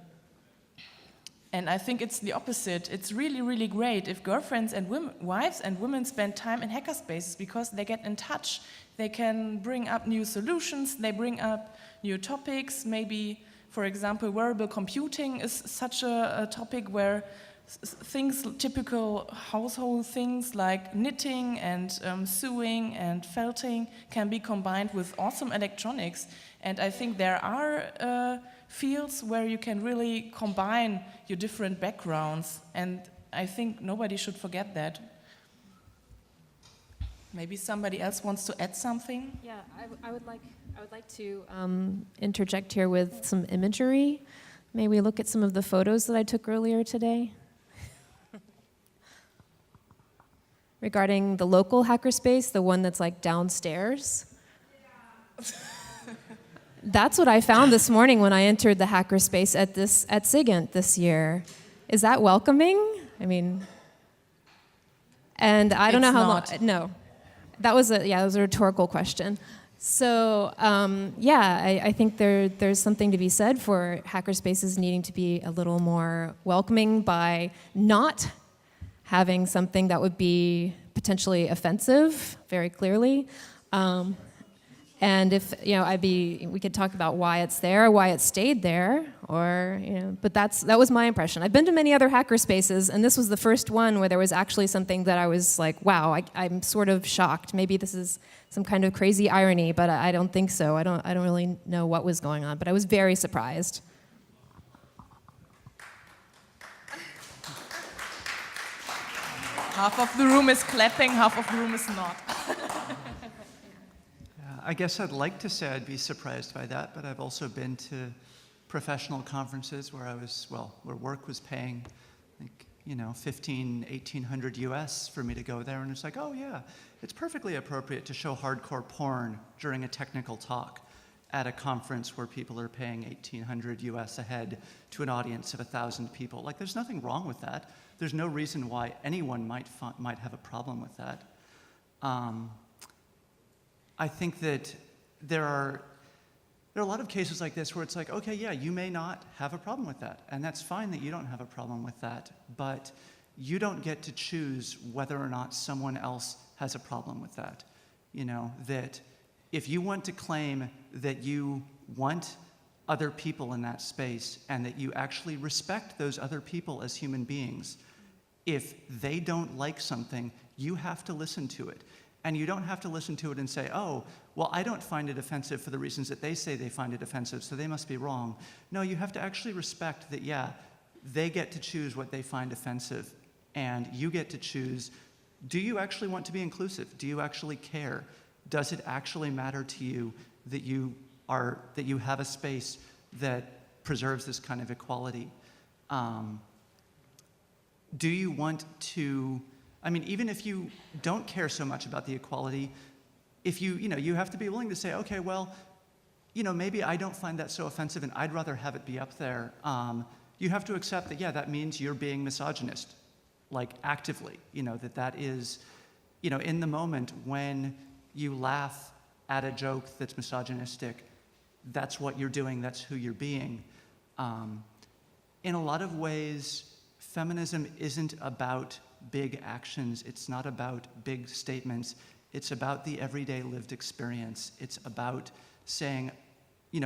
I think it's the opposite. It's really, really great if girlfriends and wives and women spend time in hackerspaces because they get in touch. They can bring up new solutions. They bring up new topics. Maybe, for example, wearable computing is such a topic where things, typical household things like knitting and sewing and felting can be combined with awesome electronics. And I think there are fields where you can really combine your different backgrounds. And I think nobody should forget that. Maybe somebody else wants to add something? Yeah, I would like to interject here with some imagery. May we look at some of the photos that I took earlier today? Regarding the local hackerspace, the one that's like downstairs. That's what I found this morning when I entered the hackerspace at SIGINT this year. Is that welcoming? I mean, and I don't know how long. No, that was a rhetorical question. So I think there's something to be said for hackerspaces needing to be a little more welcoming by not having something that would be potentially offensive, very clearly. And if, we could talk about why it's there, why it stayed there, or, but that was my impression. I've been to many other hackerspaces, and this was the first one where there was actually something that I was like, wow, I'm sort of shocked. Maybe this is some kind of crazy irony, but I don't think so. I don't really know what was going on, but I was very surprised. Half of the room is clapping, half of the room is not. I guess I'd like to say I'd be surprised by that, but I've also been to professional conferences where where work was paying, like, $1,500–1,800 US for me to go there, and it's like, oh yeah, it's perfectly appropriate to show hardcore porn during a technical talk at a conference where people are paying $1,800 US a head to an audience of 1,000 people. Like, there's nothing wrong with that. There's no reason why anyone might have a problem with that. I think that there are a lot of cases like this where it's like, okay, yeah, you may not have a problem with that, and that's fine that you don't have a problem with that, but you don't get to choose whether or not someone else has a problem with that. That if you want to claim that you want other people in that space and that you actually respect those other people as human beings, if they don't like something, you have to listen to it. And you don't have to listen to it and say, oh, well, I don't find it offensive for the reasons that they say they find it offensive, so they must be wrong. No, you have to actually respect that, yeah, they get to choose what they find offensive, and you get to choose, do you actually want to be inclusive? Do you actually care? Does it actually matter to you that you have a space that preserves this kind of equality? Do you want to, even if you don't care so much about the equality, if you have to be willing to say, okay, well, maybe I don't find that so offensive and I'd rather have it be up there. You have to accept that, yeah, that means you're being misogynist, like actively, that is, in the moment when you laugh at a joke that's misogynistic, that's what you're doing, that's who you're being. In a lot of ways, feminism isn't about big actions. It's not about big statements. It's about the everyday lived experience. It's about saying,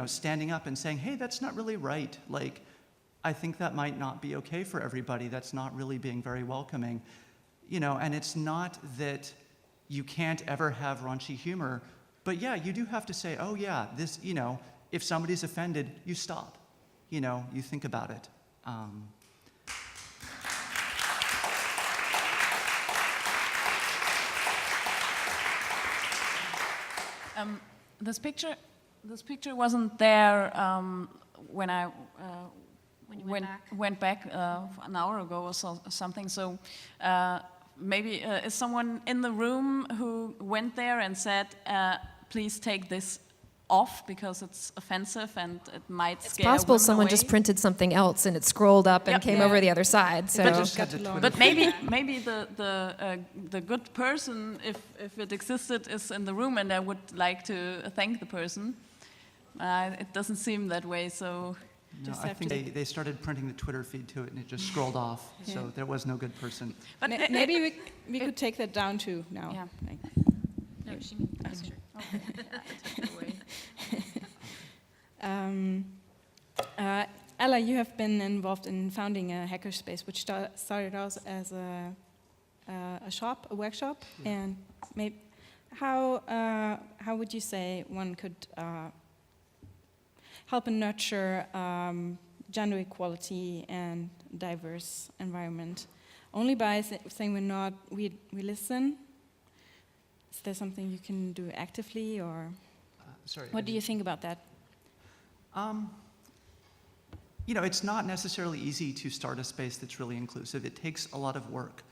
standing up and saying, hey, that's not really right. Like, I think that might not be okay for everybody. That's not really being very welcoming. And it's not that you can't ever have raunchy humor, but yeah, you do have to say, oh yeah, this, if somebody's offended, you stop. You think about it. This picture wasn't there when I went back an hour ago or something. So maybe is someone in the room who went there and said, "Please take this off because it's offensive and it might scare women away"? It's possible someone just printed something else and it scrolled up and came over the other side. So. But maybe the good person, if it existed, is in the room, and I would like to thank the person. It doesn't seem that way, so. No, I think they started printing the Twitter feed to it and it just scrolled off, so there was no good person. But maybe we could take that down too now. Yeah. Like. No, she means picture. Okay. Take it away. Ella, you have been involved in founding a hackerspace, which started out as a workshop, and maybe how would you say one could help and nurture gender equality and diverse environment? Only by saying we listen. Is there something you can do actively, or what do you think about that? It's not necessarily easy to start a space that's really inclusive. It takes a lot of work.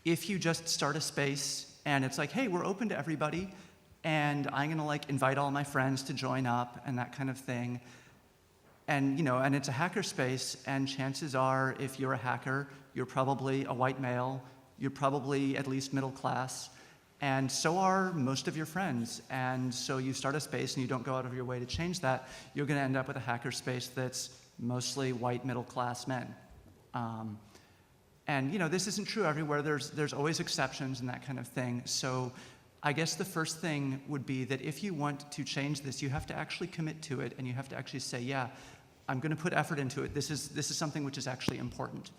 If you just start a space and it's like, hey, we're open to everybody, and I'm gonna like invite all my friends to join up and that kind of thing. And and it's a hackerspace, and chances are, if you're a hacker, you're probably a white male, you're probably at least middle class, and so are most of your friends. And so you start a space and you don't go out of your way to change that, you're gonna end up with a hackerspace that's mostly white middle class men. And this isn't true everywhere. There's always exceptions and that kind of thing. So I guess the first thing would be that if you want to change this, you have to actually commit to it, and you have to actually say, yeah, I'm going to put effort into it. This is something which is actually important.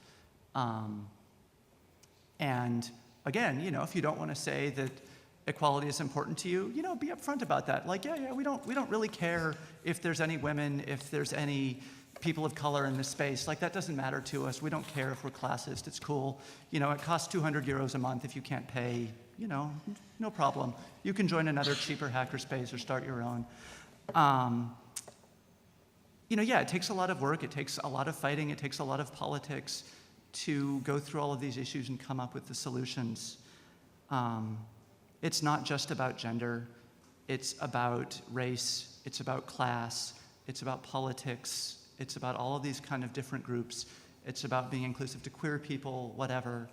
And again, if you don't want to say that equality is important to you, be upfront about that. Like, yeah, we don't really care if there's any women, if there's any people of color in this space. Like, that doesn't matter to us. We don't care if we're classist. It's cool. It costs 200 euros a month. If you can't pay, no problem. You can join another cheaper hackerspace or start your own. Yeah, it takes a lot of work. It takes a lot of fighting. It takes a lot of politics to go through all of these issues and come up with the solutions. It's not just about gender. It's about race. It's about class. It's about politics. It's about all of these kind of different groups. It's about being inclusive to queer people, whatever.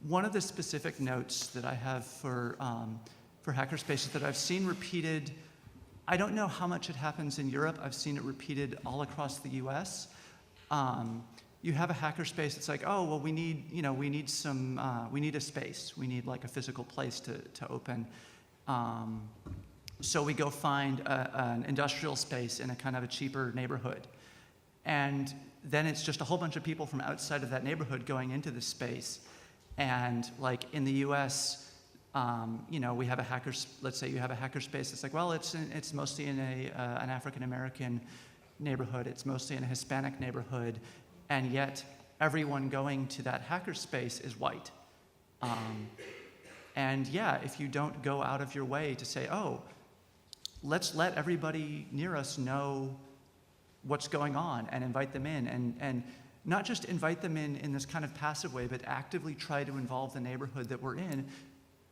One of the specific notes that I have for hackerspaces that I've seen repeated, I don't know how much it happens in Europe. I've seen it repeated all across the US. You have a hackerspace, it's like, oh, well, we need a space. We need like a physical place to open. So we go find an industrial space in a kind of a cheaper neighborhood. And then it's just a whole bunch of people from outside of that neighborhood going into this space. And like in the US, we have let's say you have a hackerspace. It's like, well, it's mostly in an African-American neighborhood. It's mostly in a Hispanic neighborhood. And yet everyone going to that hackerspace is white. And yeah, if you don't go out of your way to say, oh, let's let everybody near us know what's going on and invite them in, and not just invite them in this kind of passive way, but actively try to involve the neighborhood that we're in.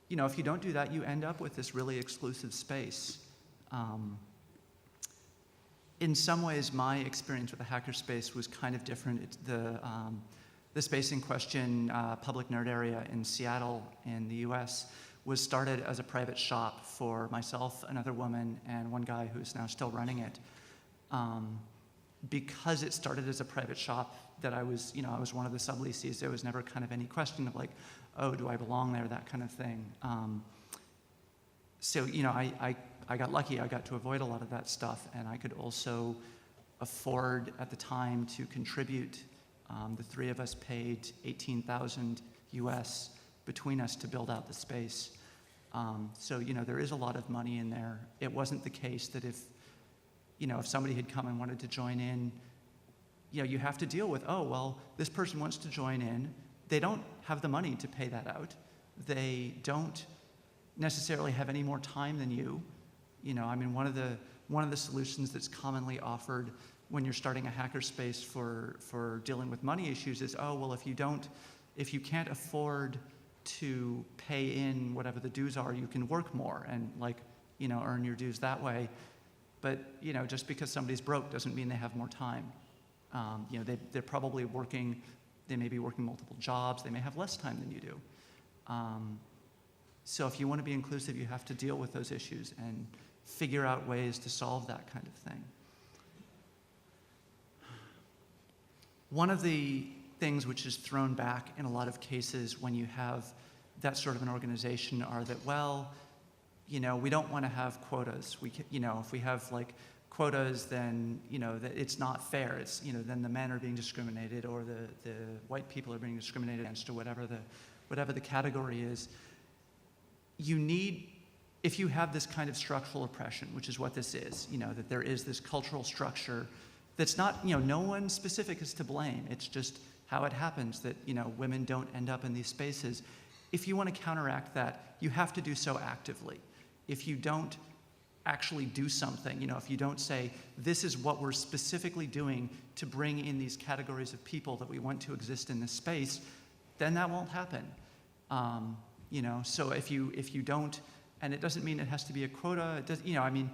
If you don't do that, you end up with this really exclusive space. In some ways, my experience with the hackerspace was kind of different. The space in question, Public Nerd Area in Seattle in the US, was started as a private shop for myself, another woman, and one guy who's now still running it. Because it started as a private shop, that I was one of the subleasees, there was never kind of any question of like, oh, do I belong there, that kind of thing. So I got lucky. I got to avoid a lot of that stuff, and I could also afford at the time to contribute. The three of us paid 18,000 US between us to build out the space. So there is a lot of money in there. It wasn't the case that if somebody had come and wanted to join in, you have to deal with, oh, well, this person wants to join in. They don't have the money to pay that out. They don't necessarily have any more time than you. One of the solutions that's commonly offered when you're starting a hackerspace for dealing with money issues is, oh, well, if you can't afford to pay in whatever the dues are, you can work more and earn your dues that way. But just because somebody's broke doesn't mean they have more time. They're probably working. They may be working multiple jobs. They may have less time than you do. So if you want to be inclusive, you have to deal with those issues and figure out ways to solve that kind of thing. One of the things which is thrown back in a lot of cases when you have that sort of an organization are that, well, we don't want to have quotas. If we have quotas, then that it's not fair. It's then the men are being discriminated, or the white people are being discriminated against, or whatever the category is. If you have this kind of structural oppression, which is what this is, that there is this cultural structure that's not, no one specific is to blame. It's just how it happens that, women don't end up in these spaces. If you want to counteract that, you have to do so actively. If you don't actually do something, if you don't say, this is what we're specifically doing to bring in these categories of people that we want to exist in this space, then that won't happen. you know. So if you don't, and it doesn't mean it has to be a quota. It does, you know, I mean,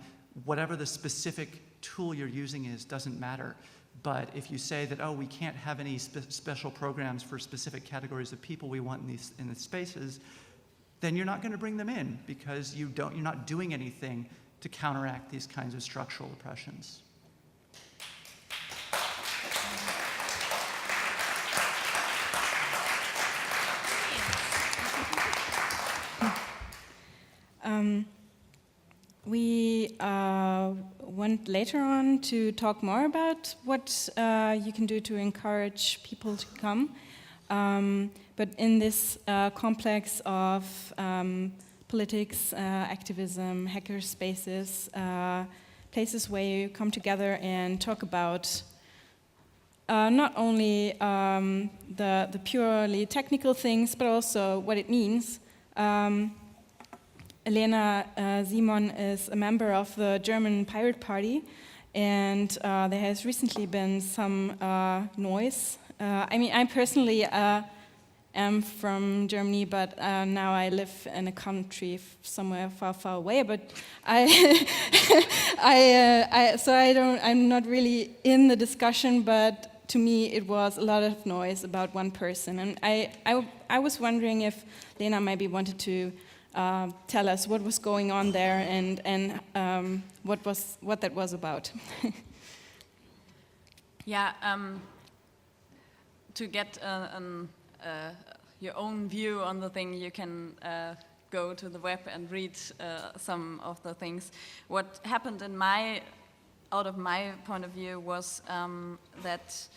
whatever the specific tool you're using is doesn't matter. But if you say that, oh, we can't have any special programs for specific categories of people we want in the spaces, then you're not going to bring them in because you're not doing anything to counteract these kinds of structural oppressions. We want later on to talk more about what you can do to encourage people to come. But in this complex of politics, activism, hacker spaces, places where you come together and talk about not only the purely technical things, but also what it means. Elena Simon is a member of the German Pirate Party, and there has recently been some noise. I mean, I personally am from Germany, but now I live in a country somewhere far, far away. But I'm not really in the discussion. But to me, it was a lot of noise about one person, and I was wondering if Lena maybe wanted to tell us what was going on there and what that was about. Yeah. To get your own view on the thing, you can go to the web and read some of the things. What happened out of my point of view was that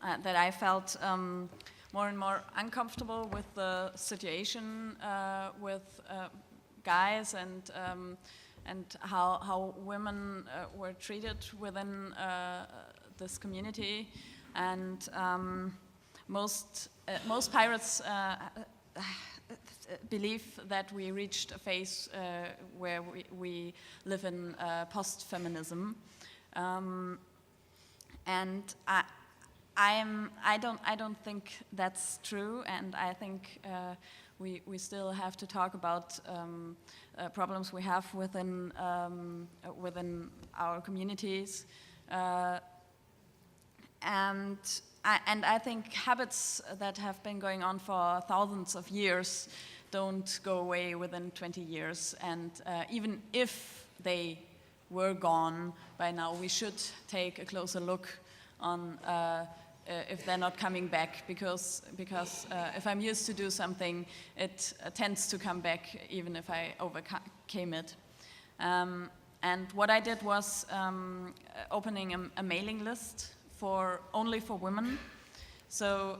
I felt more and more uncomfortable with the situation with guys and how women were treated within this community, and most pirates believe that we reached a phase where we live in post-feminism, and I don't think that's true, and I think we still have to talk about problems we have within our communities, and I think habits that have been going on for thousands of years don't go away within 20 years, and even if they were gone by now, we should take a closer look on if they're not coming back, because if I'm used to do something, it tends to come back even if I overcame it. And what I did was opening a mailing list only for women. So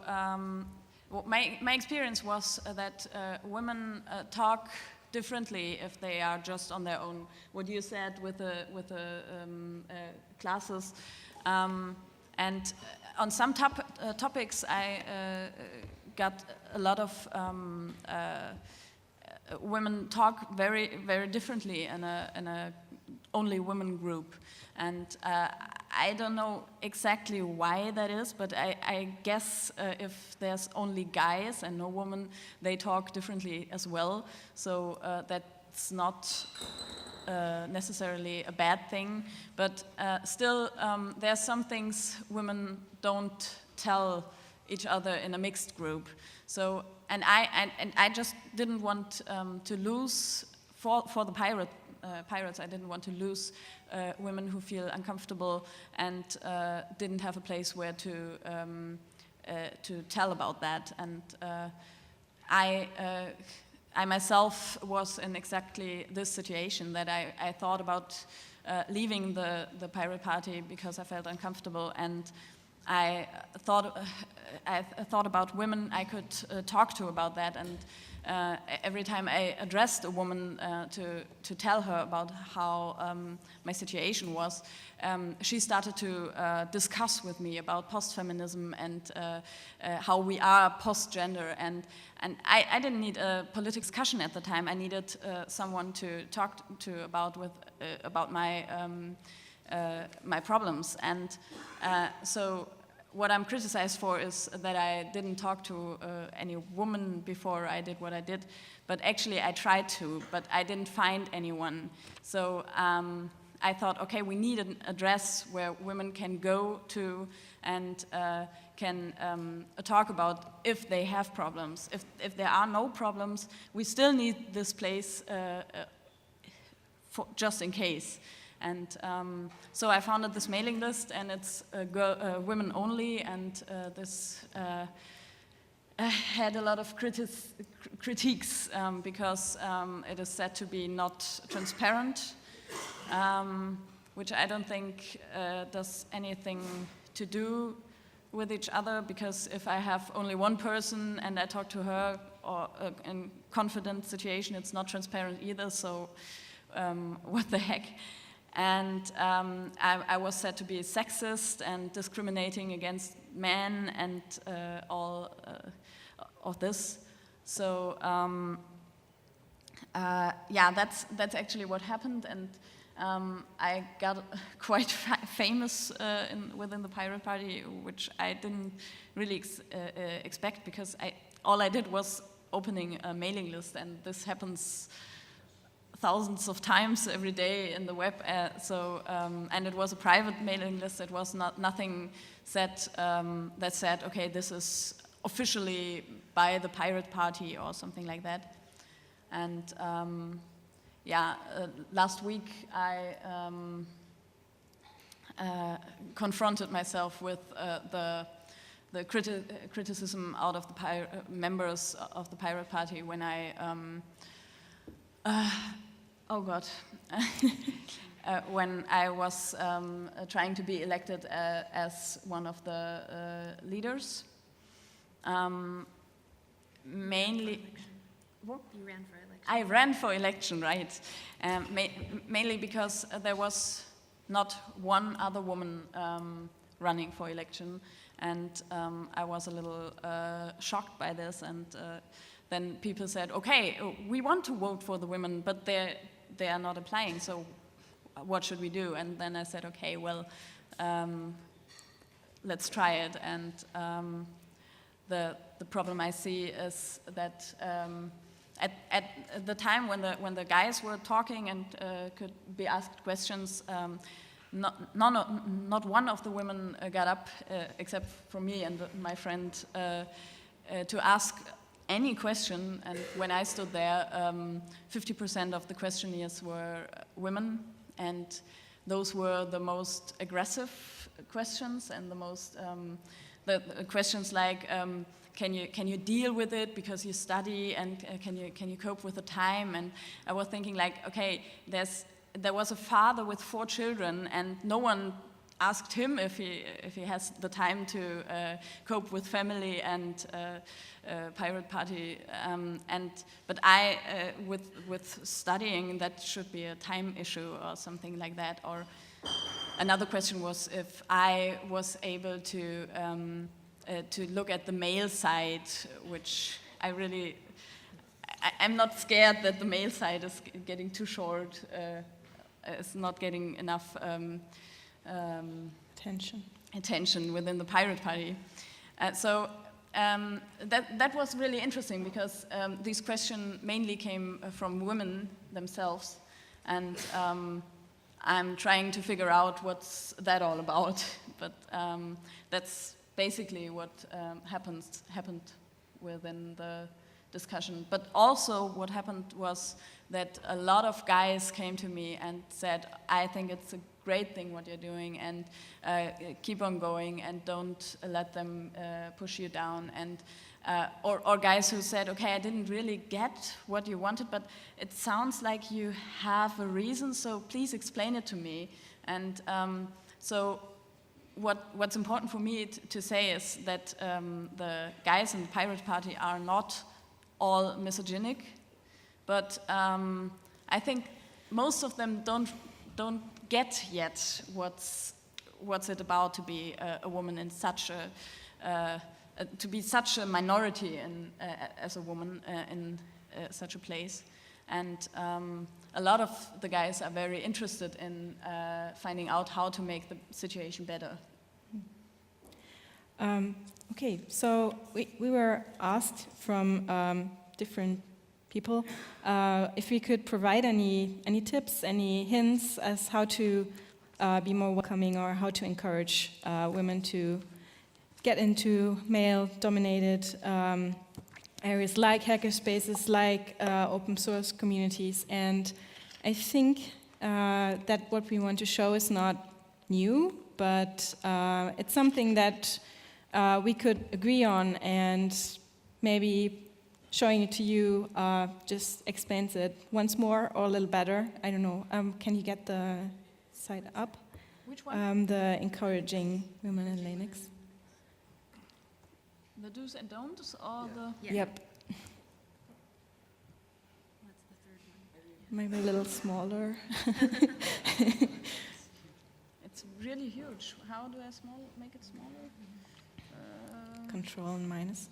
my experience was that women talk differently if they are just on their own. What you said with the classes. And on some topics, I got a lot of women talk very, very differently in a only women group, and I don't know exactly why that is, but I guess if there's only guys and no women, they talk differently as well. So that's not necessarily a bad thing, but still there's some things women don't tell each other in a mixed group. So and I just didn't want to lose for the pirates. I didn't want to lose women who feel uncomfortable and didn't have a place where to tell about that. And I myself was in exactly this situation, that I thought about leaving the pirate party because I felt uncomfortable, and I thought about women I could talk to about that, and every time I addressed a woman to tell her about how my situation was, she started to discuss with me about post-feminism and how we are post-gender, and I didn't need a political discussion at the time. I needed someone to talk to about my my problems, and so what I'm criticized for is that I didn't talk to any woman before I did what I did, but actually I tried to, but I didn't find anyone. So I thought, okay, we need an address where women can go to and can talk about if they have problems. If there are no problems, we still need this place for just in case. And so I founded this mailing list, and it's women only, and this had a lot of critiques because it is said to be not transparent, which I don't think does anything to do with each other, because if I have only one person and I talk to her or in confident situation, it's not transparent either, so what the heck. And I was said to be sexist and discriminating against men and all of this. So yeah, that's actually what happened, and I got quite famous within the Pirate Party, which I didn't really expect, because all I did was opening a mailing list, and this happens thousands of times every day in the web. And it was a private mailing list. It was nothing that said, okay, this is officially by the Pirate Party or something like that. And yeah, last week I confronted myself with the criticism out of the members of the Pirate Party when I oh God, when I was trying to be elected as one of the leaders. Mainly, what? You ran for election. I ran for election, right? Mainly because there was not one other woman running for election, and I was a little shocked by this, and then people said, okay, we want to vote for the women, but they are not applying, so what should we do? And then I said, okay, well, let's try it. And the problem I see is that at the time when the guys were talking and could be asked questions, not one of the women got up, except for me and my friend, to ask any question. And when I stood there, 50% of the questionnaires were women, and those were the most aggressive questions, and the most the questions like, can you deal with it because you study, and can you cope with the time? And I was thinking, like, okay, there was a father with 4 children, and no one asked him if he has the time to cope with family and Pirate Party, but I with studying, that should be a time issue or something like that. Or another question was if I was able to look at the male side, which I'm not scared that the male side is getting too short, is not getting enough attention within the Pirate Party. So that was really interesting, because these questions mainly came from women themselves, and I'm trying to figure out what's that all about. But that's basically what happened within the discussion. But also what happened was that a lot of guys came to me and said, I think it's a great thing what you're doing, and keep on going, and don't let them push you down. And or guys who said, okay, I didn't really get what you wanted, but it sounds like you have a reason, so please explain it to me. And so what's important for me to say is that the guys in the Pirate Party are not all misogynic, but I think most of them don't get yet what's it about to be a woman in such to be such a minority as a woman in such a place. And a lot of the guys are very interested in finding out how to make the situation better. Okay, so we were asked from different people if we could provide any tips, any hints as how to be more welcoming or how to encourage women to get into male-dominated areas like hackerspaces, like open source communities. And I think that what we want to show is not new, but it's something that we could agree on, and maybe showing it to you just explains it once more or a little better. I don't know. Can you get the side up? Which one? The encouraging women in Linux. The do's and don'ts, or the? Yep. Maybe a little smaller. It's really huge. How do I make it smaller? Control and minus.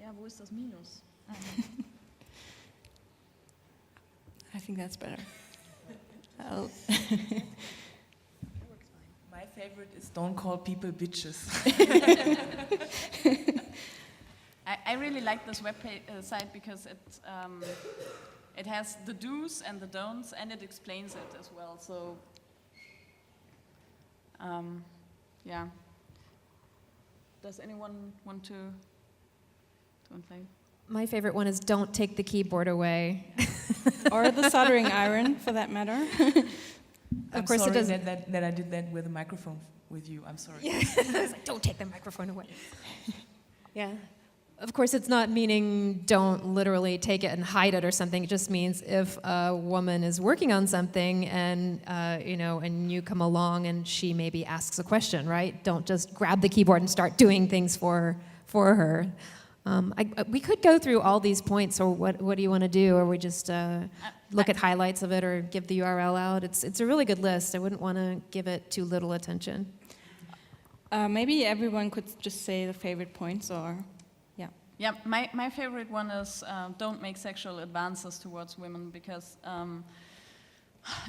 Ja, wo ist das Minus? I think that's better. My favorite is don't call people bitches. I really like this site because it has the do's and the don'ts, and it explains it as well. So, yeah. Does anyone want to do one thing? My favorite one is don't take the keyboard away. Or the soldering iron, for that matter. Of course, it doesn't. That I did that with a microphone with you. I'm sorry. Yeah, I was like, don't take the microphone away. Yeah. Of course, it's not meaning don't literally take it and hide it or something. It just means if a woman is working on something and and you come along and she maybe asks a question, right? Don't just grab the keyboard and start doing things for her. We could go through all these points, or what do you want to do? Or we just look at highlights of it, or give the URL out. It's a really good list. I wouldn't want to give it too little attention. Maybe everyone could just say the favorite points, or Yeah, my favorite one is don't make sexual advances towards women, because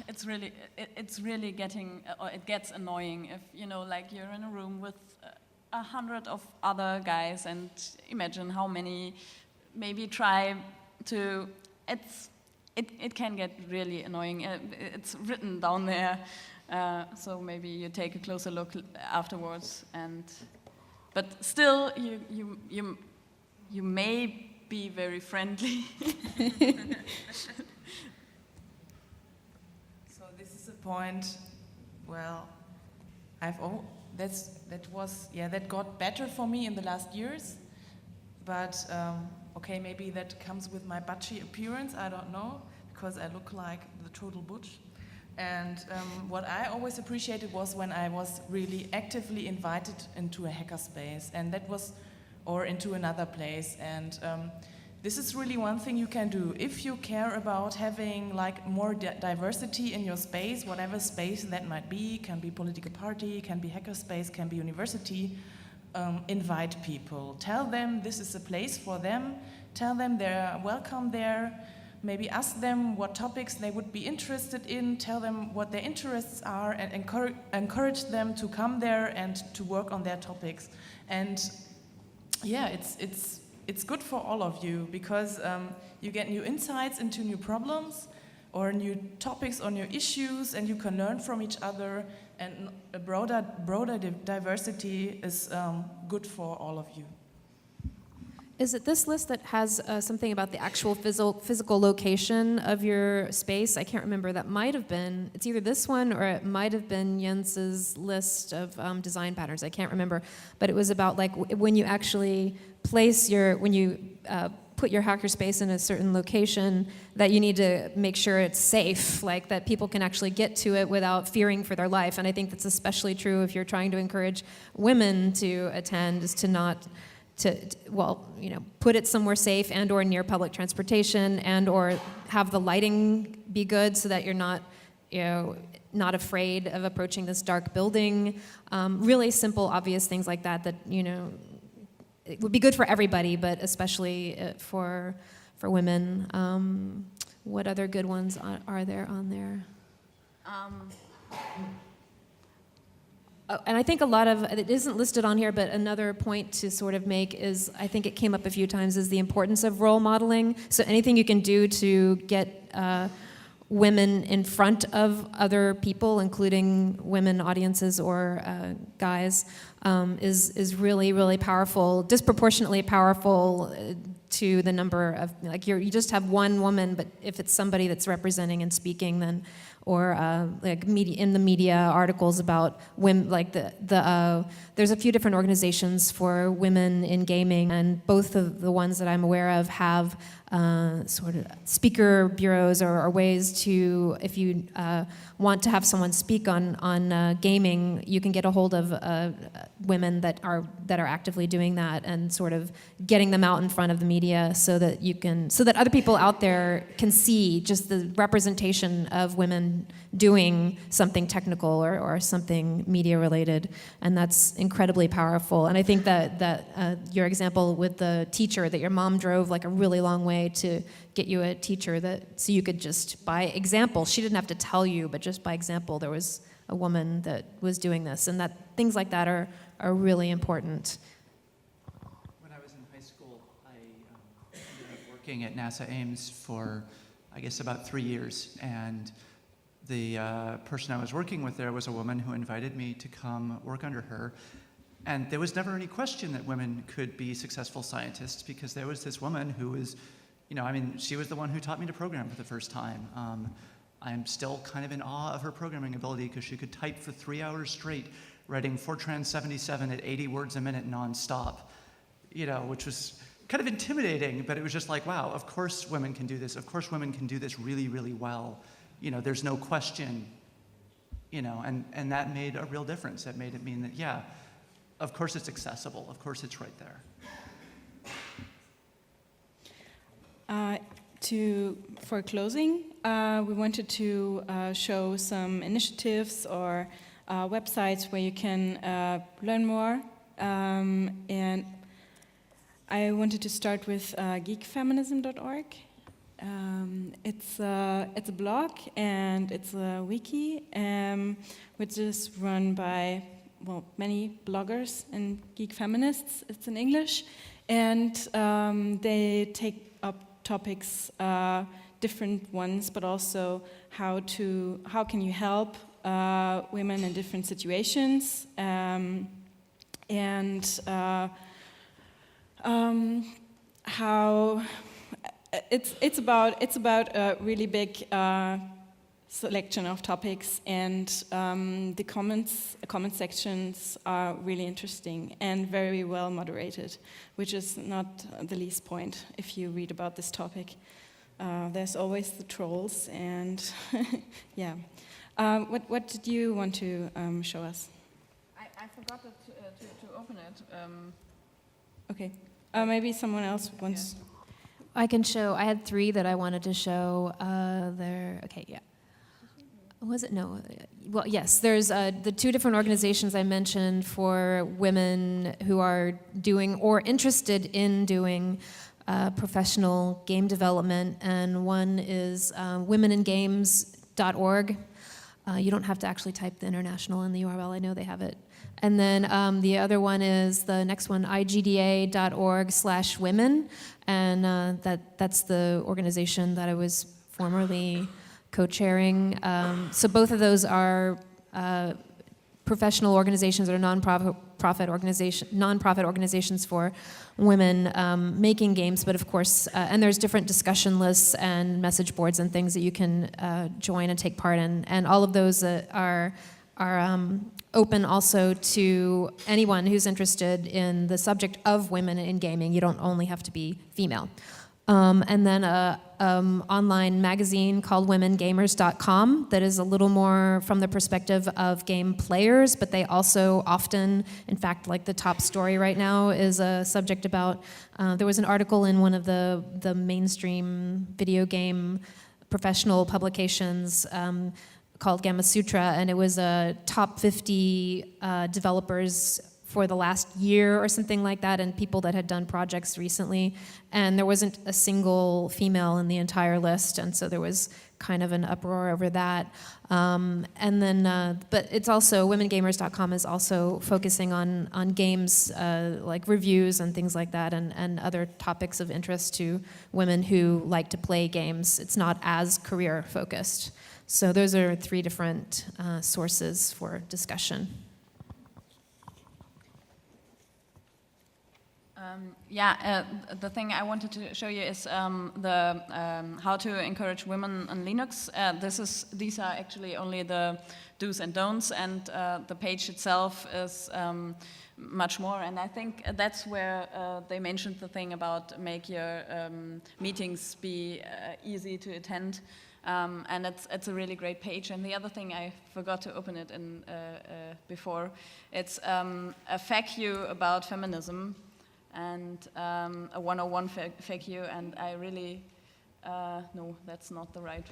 it's really getting, or it gets annoying if, like you're in a room with 100 of other guys, and imagine how many maybe try to, it can get really annoying. It's written down there, so maybe you take a closer look afterwards, but still you may be very friendly. So this is a point. Well, that got better for me in the last years, but okay, maybe that comes with my butchy appearance. I don't know, because I look like the total butch. And what I always appreciated was when I was really actively invited into a hackerspace, and that was, or into another place. And this is really one thing you can do if you care about having like more diversity in your space, whatever space that might be. Can be political party, can be hackerspace, can be university. Invite people. Tell them this is a place for them. Tell them they're welcome there. Maybe ask them what topics they would be interested in. Tell them what their interests are, and encourage them to come there and to work on their topics. And yeah, it's good for all of you, because you get new insights into new problems or new topics or new issues, and you can learn from each other, and a broader diversity is good for all of you. Is it this list that has something about the actual physical location of your space? I can't remember. That might have been, it's either this one or it might have been Jens's list of design patterns. I can't remember. But it was about like when you actually place when you put your hackerspace in a certain location, that you need to make sure it's safe, like that people can actually get to it without fearing for their life. And I think that's especially true if you're trying to encourage women to attend, is to not put it somewhere safe and or near public transportation, and or have the lighting be good so that you're not afraid of approaching this dark building. Really simple, obvious things like that it would be good for everybody, but especially for women. What other good ones are there on there? And I think a lot of, it isn't listed on here, but another point to sort of make is, I think it came up a few times, is the importance of role modeling. So anything you can do to get women in front of other people, including women audiences or guys, is really, really powerful, disproportionately powerful to the number of, like you just have one woman, but if it's somebody that's representing and speaking, then, or like media, in the media articles about women, like there's a few different organizations for women in gaming, and both of the ones that I'm aware of have sort of speaker bureaus or ways to, if you want to have someone speak on gaming, you can get a hold of women that are actively doing that and sort of getting them out in front of the media so that other people out there can see just the representation of women doing something technical or something media related, and that's incredibly powerful. And I think that your example with the teacher, that your mom drove like a really long way to get you a teacher, so you could just, by example, she didn't have to tell you, but just by example, there was a woman that was doing this, and that things like that are really important. When I was in high school, I ended up working at NASA Ames for, I guess, about 3 years, and the person I was working with there was a woman who invited me to come work under her. And there was never any question that women could be successful scientists, because there was this woman who was, she was the one who taught me to program for the first time. I'm still kind of in awe of her programming ability, because she could type for 3 hours straight, writing Fortran 77 at 80 words a minute nonstop, which was kind of intimidating, but it was just like, wow, of course women can do this. Of course women can do this really, really well. There's no question, and that made a real difference. That made it mean that, yeah, of course it's accessible. Of course it's right there. For closing, we wanted to show some initiatives or websites where you can learn more. And I wanted to start with geekfeminism.org. It's a blog and it's a wiki, which is run by many bloggers and geek feminists. It's in English, and they take up topics, different ones, but also how can you help women in different situations, and how. It's about a really big selection of topics, and the comment sections are really interesting and very well moderated, which is not the least point if you read about this topic. There's always the trolls, and yeah. What did you want to show us? I forgot to open it. Okay. Maybe someone else wants. Yeah. I can show, I had 3 that I wanted to show there. Okay, yeah. Was it? No. Well, yes, there's the 2 different organizations I mentioned for women who are doing or interested in doing professional game development, and one is womeningames.org. You don't have to actually type the international in the URL, I know they have it. And then the other one is the next one, igda.org/women, and that's the organization that I was formerly co-chairing. So both of those are professional organizations or nonprofit organizations for women making games, but of course, and there's different discussion lists and message boards and things that you can join and take part in, and all of those are open also to anyone who's interested in the subject of women in gaming. You don't only have to be female. And then an online magazine called womengamers.com that is a little more from the perspective of game players, but they also often, in fact, like the top story right now is a subject about, there was an article in one of the mainstream video game professional publications called Gamma Sutra, and it was a top 50 developers for the last year or something like that, and people that had done projects recently, and there wasn't a single female in the entire list, and so there was kind of an uproar over that. And then, but it's also, womengamers.com is also focusing on games, like reviews and things like that, and other topics of interest to women who like to play games. It's not as career focused. So those are 3 different sources for discussion. The thing I wanted to show you is how to encourage women on Linux. These are actually only the do's and don'ts, and the page itself is much more. And I think that's where they mentioned the thing about make your meetings be easy to attend. And it's a really great page. And the other thing, I forgot to open it in before, it's a FAQ about feminism, and a 101 FAQ, and I really, no, that's not the right.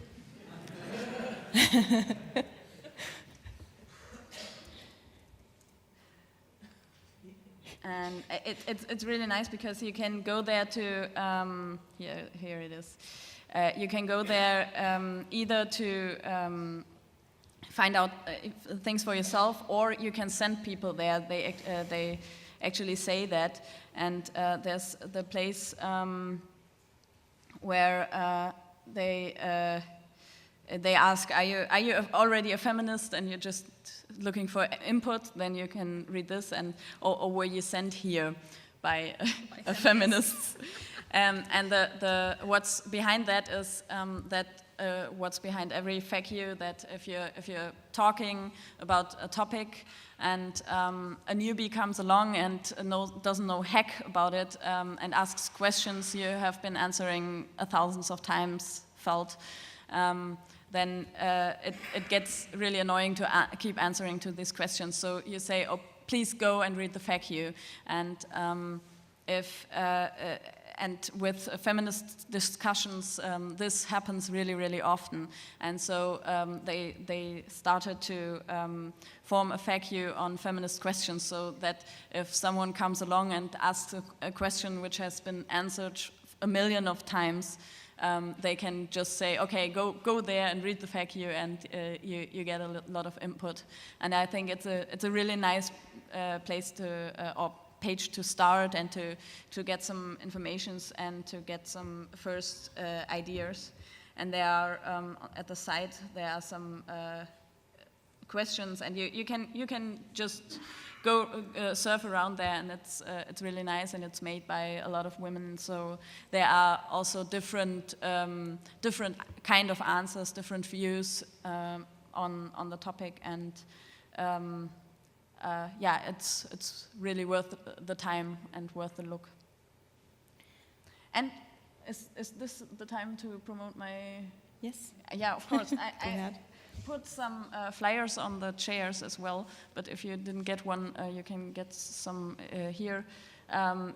And it's really nice because you can go there to, here it is. You can go there either to find out things for yourself, or you can send people there. They actually say that, and there's the place where they ask, are you already a feminist and you're just looking for input? Then you can read this, and or were you sent here by a feminist? And what's behind that is what's behind every FAQ, that if you're talking about a topic and a newbie comes along and doesn't know heck about it and asks questions you have been answering thousands of times, then it gets really annoying to keep answering to these questions. So you say, oh, please go and read the FAQ. And and with feminist discussions, this happens really, really often. And so they started to form a FAQ on feminist questions, so that if someone comes along and asks a question which has been answered a million of times, they can just say, okay, go there and read the FAQ, and you get a lot of input. And I think it's a really nice place or page to start, and to get some informations and to get some first ideas. And there are at the site there are some questions, and you can just go surf around there, and it's really nice, and it's made by a lot of women. So there are also different kind of answers, different views on the topic, and yeah, it's really worth the time and worth the look. And is this the time to promote my? Yes. Yeah, of course. I put some flyers on the chairs as well, but if you didn't get one, you can get some here.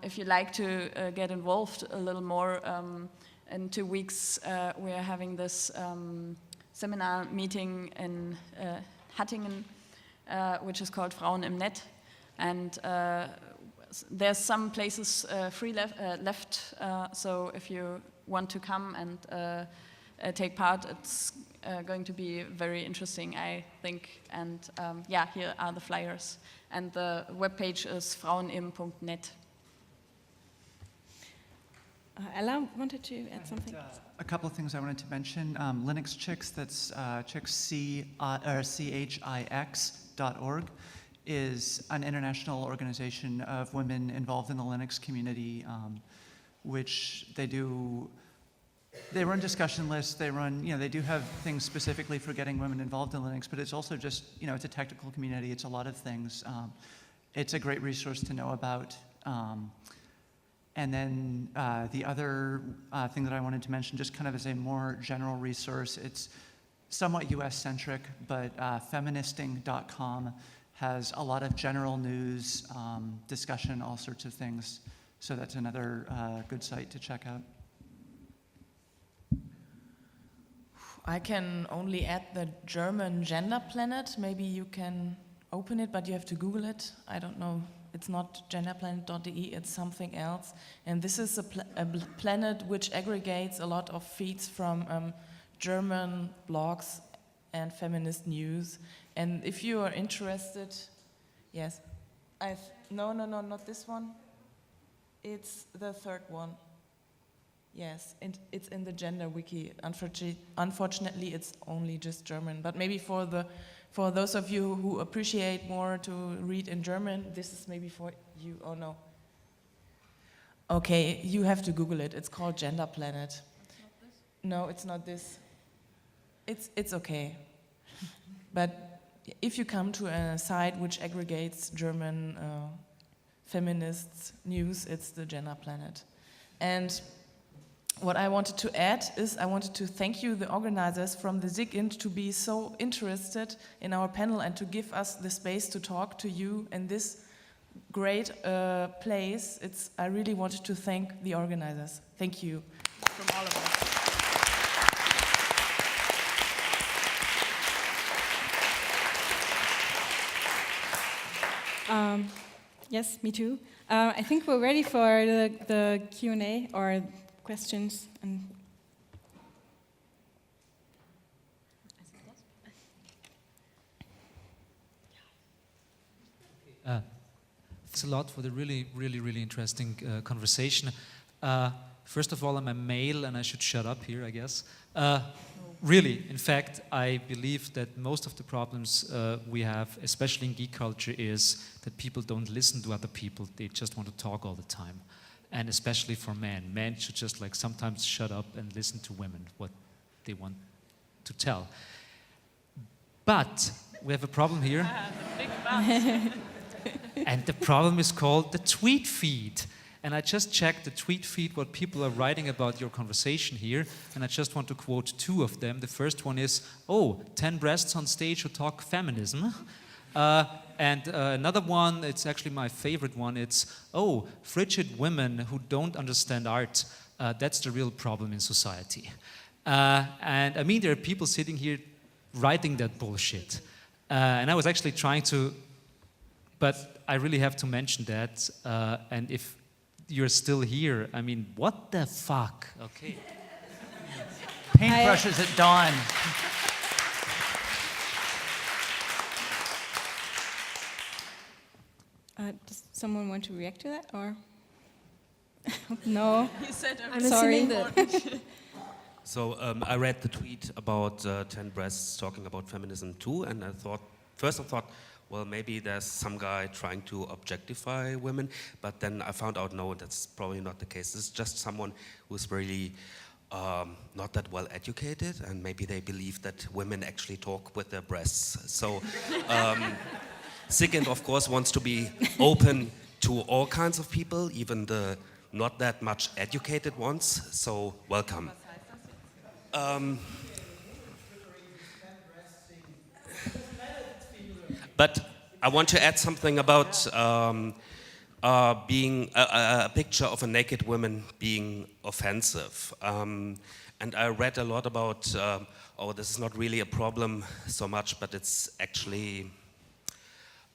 If you'd like to get involved a little more, in 2 weeks we are having this seminar meeting in Hattingen, which is called Frauen im Net, and there's some places free left, so if you want to come and take part, it's going to be very interesting, I think. And yeah, here are the flyers, and the webpage is frauenim.net. Ella wanted to add something. A couple of things I wanted to mention. Linux Chicks, that's Chicks, CHIX.org, is an international organization of women involved in the Linux community, which they run discussion lists, they do have things specifically for getting women involved in Linux, but it's also just, it's a technical community, it's a lot of things. It's a great resource to know about. And then the other thing that I wanted to mention, just kind of as a more general resource, it's somewhat US-centric, but feministing.com has a lot of general news, discussion, all sorts of things. So that's another good site to check out. I can only add the German Gender Planet. Maybe you can open it, but you have to Google it. I don't know. It's not genderplanet.de, it's something else. And this is a planet which aggregates a lot of feeds from German blogs and feminist news. And if you are interested, yes, no, not this one. It's the third one. Yes, and it's in the gender wiki. Unfortunately, it's only just German. But maybe for those of you who appreciate more to read in German, this is maybe for you. Oh no. Okay, you have to Google it. It's called Gender Planet. It's not this? No, it's not this. It's okay. But if you come to a site which aggregates German feminists news, it's the Gender Planet. And what I wanted to add is I wanted to thank you, the organizers from the sigint, to be so interested in our panel and to give us the space to talk to you in this great place. I really wanted to thank the organizers. Thank you from all of us. Yes, me too. I think we're ready for the Q&A or questions. And thanks a lot for the really interesting conversation. First of all, I'm a male and I should shut up here, I guess. Really, in fact, I believe that most of the problems we have, especially in geek culture, is that people don't listen to other people. They just want to talk all the time. And especially for men. Men should just like sometimes shut up and listen to women, what they want to tell. But we have a problem here. Big but. And the problem is called the tweet feed. And I just checked the tweet feed, what people are writing about your conversation here, and I just want to quote two of them. The first one is, 10 breasts on stage who talk feminism. And another one, it's actually my favorite one, it's, frigid women who don't understand art, that's the real problem in society. And I mean, there are people sitting here writing that bullshit. And I was actually trying to, but I really have to mention that, and if you're still here, I mean, what the fuck? Okay. Paintbrushes at dawn. Does someone want to react to that, or? No. He said, I'm Sorry. assuming that So I read the tweet about 10 breasts talking about feminism too, and I thought, well, maybe there's some guy trying to objectify women, but then I found out, no, that's probably not the case. It's just someone who's really not that well educated, and maybe they believe that women actually talk with their breasts. So sigint, of course, wants to be open to all kinds of people, even the not that much educated ones, so welcome. But I want to add something about being a picture of a naked woman being offensive. And I read a lot about, this is not really a problem so much, but it's actually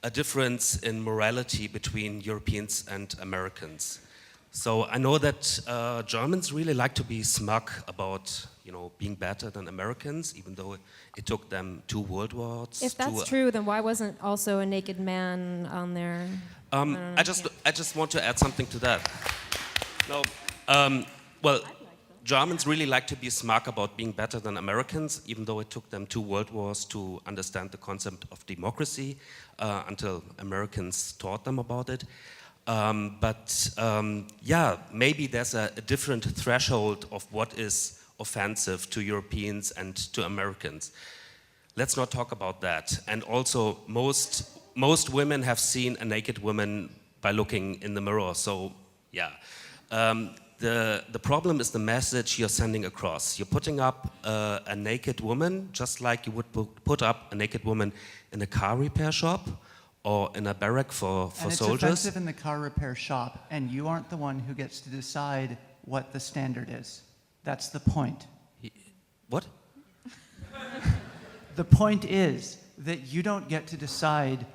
a difference in morality between Europeans and Americans. So I know that Germans really like to be smug about, being better than Americans, even though it took them 2 world wars. if that's true, then why wasn't also a naked man on there? I just want to add something to that. No, Germans really like to be smug about being better than Americans, even though it took them 2 world wars to understand the concept of democracy until Americans taught them about it. Maybe there's a different threshold of what is offensive to Europeans and to Americans. Let's not talk about that. And also, most women have seen a naked woman by looking in the mirror. So, yeah. The problem is the message you're sending across. You're putting up a naked woman just like you would put up a naked woman in a car repair shop or in a barrack for and soldiers. It's offensive in the car repair shop, and you aren't the one who gets to decide what the standard is. That's the point. What? The point is that you don't get to decide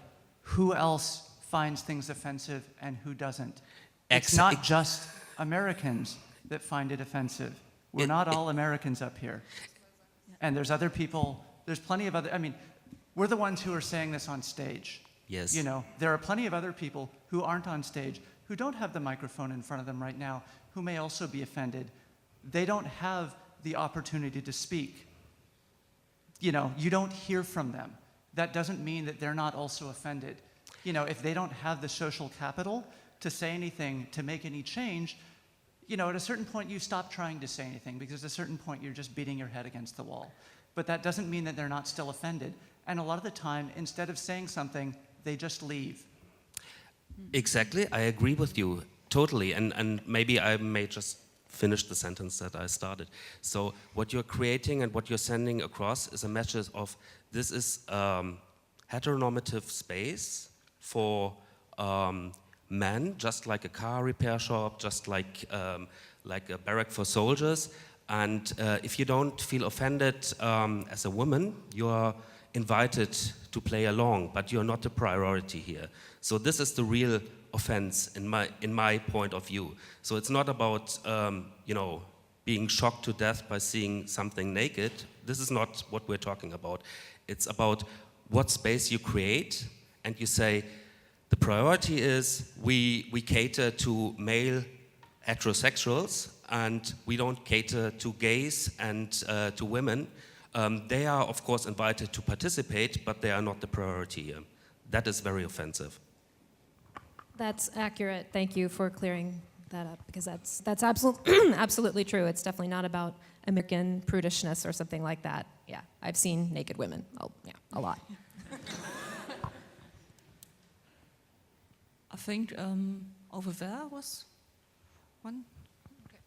who else finds things offensive and who doesn't. It's Ex- not just Americans that find it offensive. We're not all Americans up here. And there's other people, there's plenty of other, I mean, we're the ones who are saying this on stage. Yes. You know, there are plenty of other people who aren't on stage, who don't have the microphone in front of them right now, who may also be offended. They don't have the opportunity to speak. You know, you don't hear from them. That doesn't mean that they're not also offended. You know, if they don't have the social capital to say anything, to make any change, you know, at a certain point you stop trying to say anything, because at a certain point you're just beating your head against the wall. But that doesn't mean that they're not still offended. And a lot of the time, instead of saying something, they just leave. Exactly, I agree with you totally, and maybe I may just finish the sentence that I started. So what you're creating and what you're sending across is a message of this is heteronormative space for men, just like a car repair shop, just like a barrack for soldiers. And if you don't feel offended as a woman, you're invited to play along, but you're not the priority here. So this is the real offense in my point of view. So it's not about you know, being shocked to death by seeing something naked. This is not what we're talking about. It's about what space you create, and you say the priority is we cater to male heterosexuals, and we don't cater to gays and to women. They are, of course, invited to participate, but they are not the priority here. That is very offensive. That's accurate. Thank you for clearing that up, because that's absolutely true. It's definitely not about American prudishness or something like that. Yeah, I've seen naked women. Oh, yeah, a lot. I think over there was one. Okay.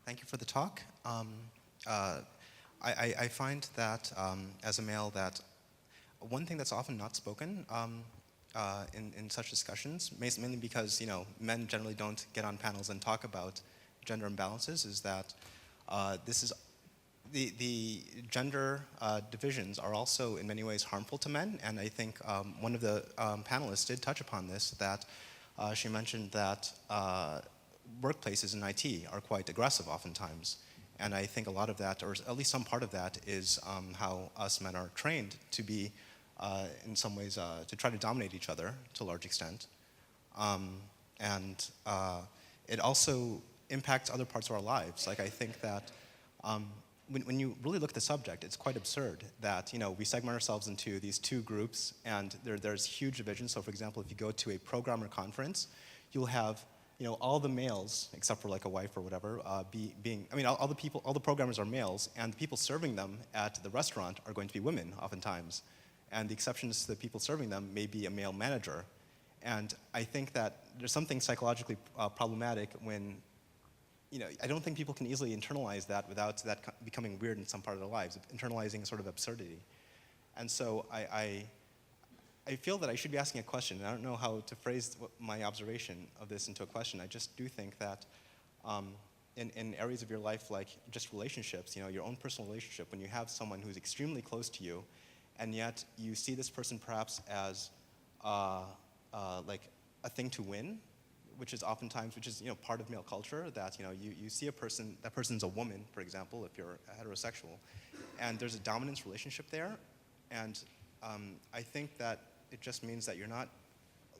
Thank you for the talk. I find that as a male, that one thing that's often not spoken in such discussions, mainly because, you know, men generally don't get on panels and talk about gender imbalances, is that this is the gender divisions are also in many ways harmful to men. And I think one of the panelists did touch upon this, that she mentioned that workplaces in IT are quite aggressive oftentimes. And I think a lot of that, or at least some part of that, is how us men are trained to be, in some ways, to try to dominate each other to a large extent. And it also impacts other parts of our lives. Like, I think that when you really look at the subject, it's quite absurd that, you know, we segment ourselves into these two groups, and there's huge divisions. So, for example, if you go to a programmer conference, you'll have, you know, all the males, except for like a wife or whatever, all the programmers are males, and the people serving them at the restaurant are going to be women oftentimes. And the exceptions to the people serving them may be a male manager. And I think that there's something psychologically problematic when, you know, I don't think people can easily internalize that without that becoming weird in some part of their lives, internalizing a sort of absurdity. And so I feel that I should be asking a question, and I don't know how to phrase my observation of this into a question. I just do think that in areas of your life, like just relationships, you know, your own personal relationship, when you have someone who's extremely close to you, and yet you see this person perhaps as like a thing to win, which is oftentimes, you know, part of male culture, that, you know, you see a person, that person's a woman, for example, if you're heterosexual, and there's a dominance relationship there, and I think that it just means that you're not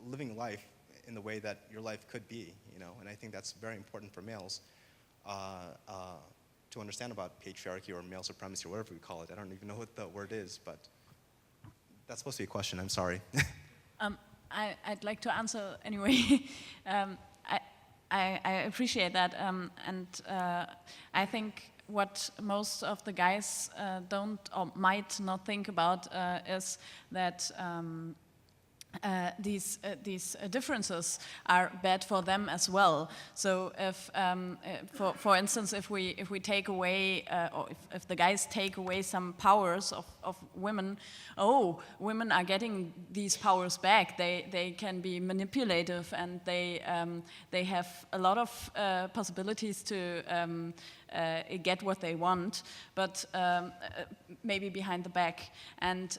living life in the way that your life could be, you know, and I think that's very important for males to understand about patriarchy or male supremacy or whatever we call it. I don't even know what the word is, but that's supposed to be a question, I'm sorry. I'd like to answer anyway. I appreciate that, and I think what most of the guys don't or might not think about is that these differences are bad for them as well. So if, for instance, if we take away, or if the guys take away some powers of women, women are getting these powers back. They can be manipulative, and they have a lot of possibilities to get what they want, but maybe behind the back. And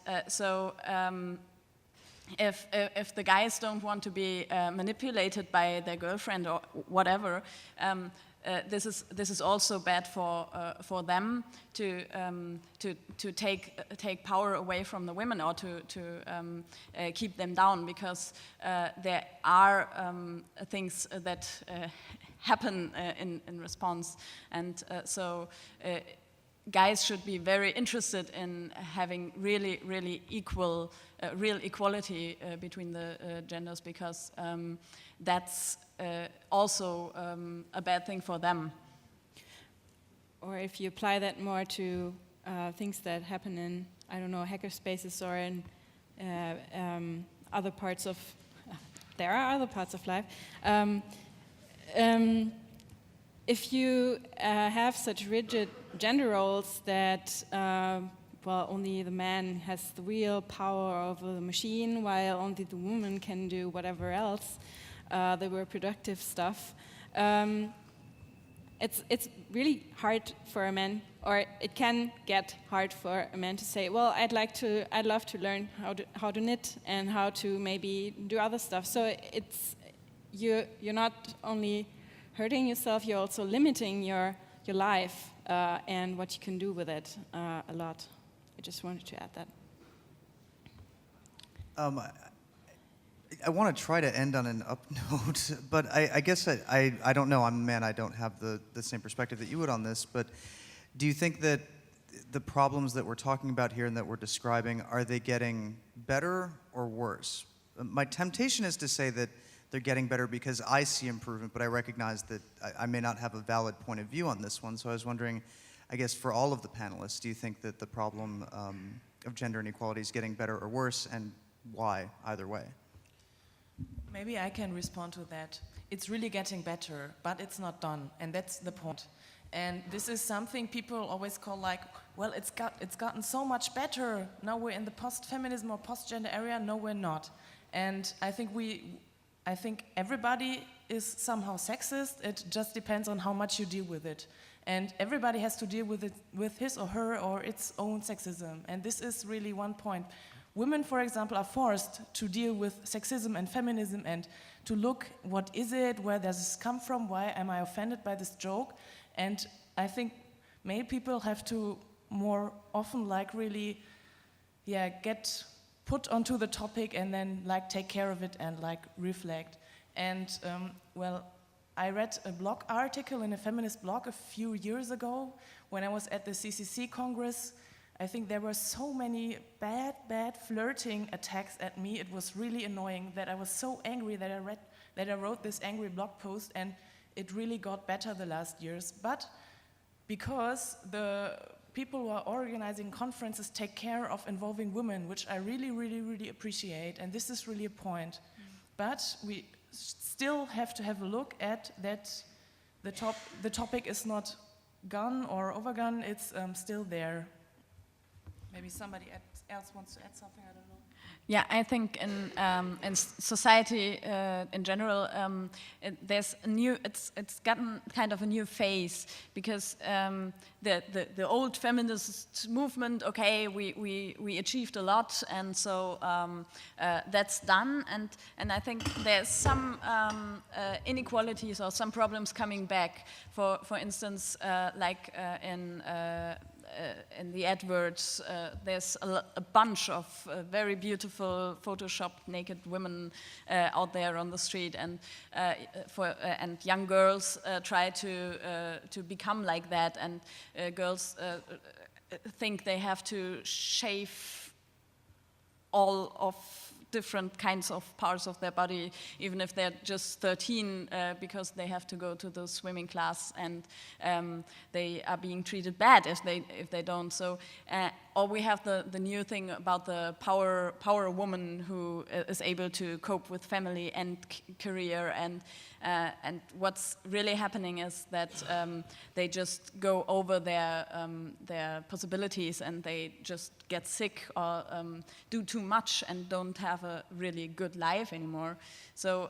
if the guys don't want to be manipulated by their girlfriend or whatever, this is also bad for them to take power away from the women, or to keep them down, because there are things that happen in response, and so. Guys should be very interested in having really equal, real equality between the genders, because that's also a bad thing for them. Or if you apply that more to things that happen in, I don't know, hacker spaces, or in other parts of, there are other parts of life. If you have such rigid gender roles that, well, only the man has the real power over the machine, while only the woman can do whatever else, the reproductive stuff, it's really hard for a man, or it can get hard for a man to say, well, I'd love to learn how to knit and how to maybe do other stuff. So it's you're not only hurting yourself, you're also limiting your life and what you can do with it a lot. I just wanted to add that. I want to try to end on an up note, but I guess I don't know. I'm a man. I don't have the same perspective that you would on this, but do you think that the problems that we're talking about here and that we're describing, are they getting better or worse? My temptation is to say that they're getting better because I see improvement, but I recognize that I may not have a valid point of view on this one. So I was wondering, I guess for all of the panelists, do you think that the problem of gender inequality is getting better or worse, and why, either way? Maybe I can respond to that. It's really getting better, but it's not done, and that's the point. And this is something people always call like, well, it's gotten so much better. Now we're in the post-feminism or post-gender area. No, we're not. And I think everybody is somehow sexist. It just depends on how much you deal with it. And everybody has to deal with it with his or her or its own sexism. And this is really one point. Women, for example, are forced to deal with sexism and feminism and to look, what is it, where does this come from, why am I offended by this joke? And I think male people have to more often like really, get put onto the topic and then like take care of it and like reflect. And well, I read a blog article in a feminist blog a few years ago when I was at the CCC Congress. I think there were so many bad flirting attacks at me. It was really annoying that I was so angry that I wrote this angry blog post, and it really got better the last years. But because the people who are organizing conferences take care of involving women, which I really appreciate, and this is really a point. But we still have to have a look at that the topic is not gone or overgone, it's still there. Maybe somebody else wants to add something, I don't know. Yeah, I think in society in general, there's a new. It's gotten kind of a new phase, because the old feminist movement. Okay, we achieved a lot, and so that's done. And I think there's some inequalities or some problems coming back. For instance, like in the adverts, there's a bunch of very beautiful photoshopped naked women out there on the street, and and young girls try to become like that, and girls think they have to shave all of different kinds of parts of their body, even if they're just 13, because they have to go to the swimming class, and they are being treated bad if they don't. So, or we have the new thing about the power woman who is able to cope with family and career, and what's really happening is that they just go over their possibilities, and they just get sick or do too much and don't have a really good life anymore. So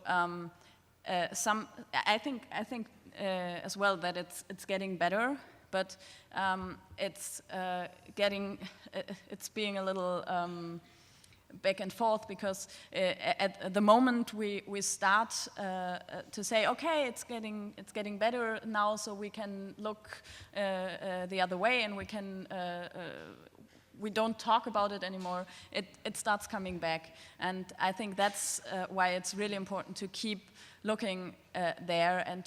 I think as well that it's getting better, but it's being a little back and forth, because at the moment we start to say, okay, it's getting better now, so we can look the other way, and we don't talk about it anymore. It starts coming back, and I think that's why it's really important to keep looking there, and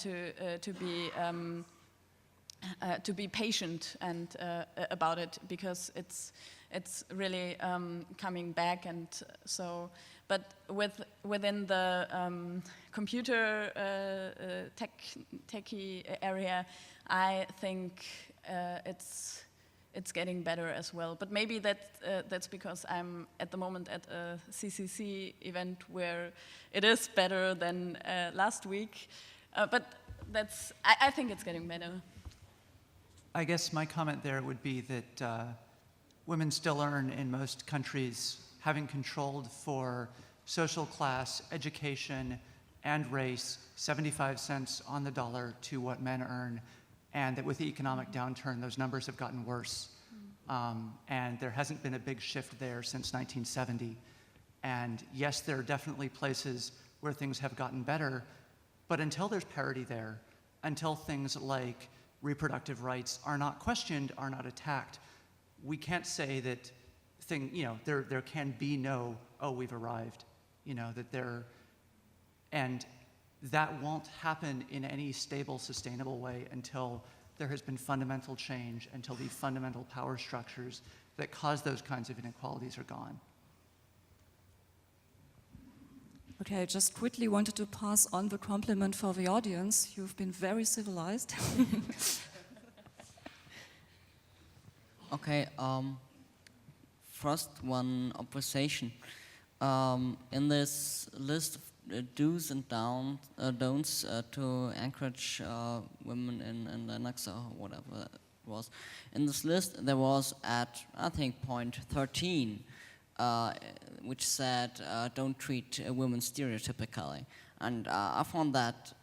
to be patient and about it, because it's really coming back. And so, but within the computer techie area, I think it's getting better as well. But maybe that's because I'm at the moment at a CCC event where it is better than last week. But I think it's getting better. I guess my comment there would be that women still earn in most countries, having controlled for social class, education, and race, 75 cents on the dollar to what men earn, and that with the economic downturn, those numbers have gotten worse. And there hasn't been a big shift there since 1970. And yes, there are definitely places where things have gotten better, but until there's parity there, until things like reproductive rights are not questioned, are not attacked, we can't say that there can be no, oh, we've arrived, and that won't happen in any stable, sustainable way until there has been fundamental change, until the fundamental power structures that cause those kinds of inequalities are gone. Okay, I just quickly wanted to pass on the compliment for the audience. You've been very civilized. Okay, first one observation. In this list of do's and don'ts to encourage women in Linux or whatever it was, in this list there was at, I think, point 13, which said don't treat women stereotypically. And I found that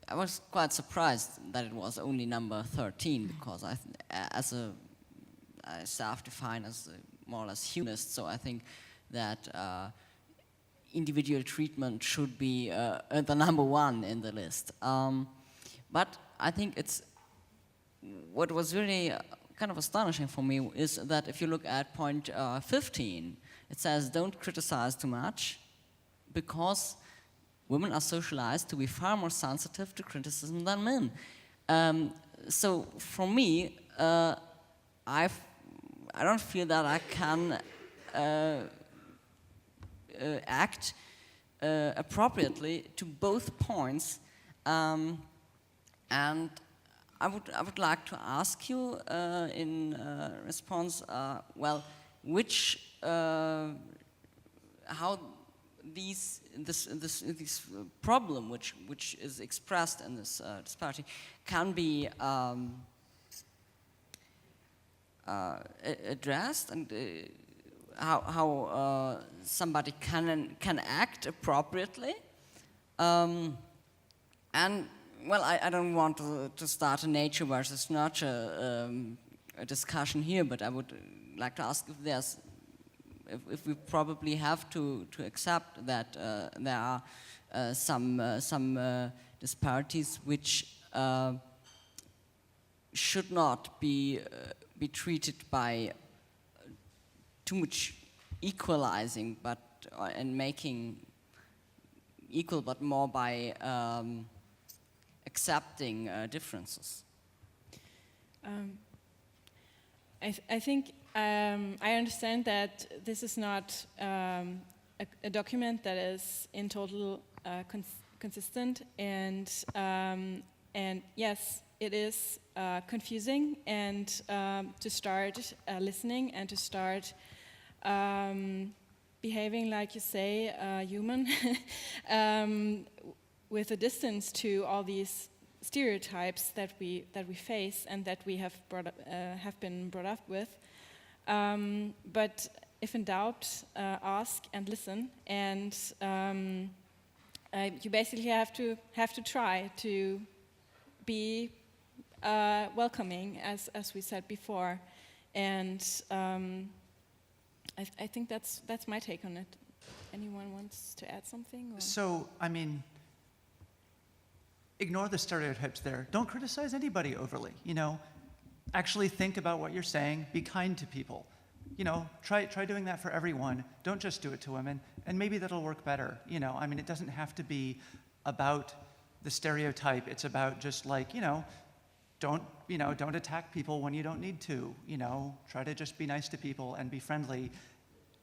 I was quite surprised that it was only number 13, because I self-define as more or less humanist, so I think that individual treatment should be the number one in the list. But I think what was really kind of astonishing for me is that if you look at point 15, it says don't criticize too much, because women are socialized to be far more sensitive to criticism than men. So for me, I don't feel that I can act appropriately to both points, and I would like to ask you in response, well, how this problem which is expressed in this disparity can be addressed, and how somebody can act appropriately. And well, I don't want to start a nature versus nurture a discussion here, but I would like to ask if we probably have to accept that there are some disparities which should not be treated by too much equalizing, and making equal, but more by accepting differences. I think I understand that this is not a document that is in total consistent, and yes, it is confusing, and to start listening and to start behaving, like you say, human, with a distance to all these stereotypes that we face and that we have been brought up with. But if in doubt, ask and listen, and you basically have to try to be welcoming, as we said before, and I think that's my take on it. Anyone wants to add something? Or? So, I mean, ignore the stereotypes there. Don't criticize anybody overly, you know. Actually think about what you're saying. Be kind to people. You know, try doing that for everyone. Don't just do it to women, and maybe that'll work better. You know, I mean, it doesn't have to be about the stereotype. It's about just like, don't attack people when you don't need to. You know, try to just be nice to people and be friendly,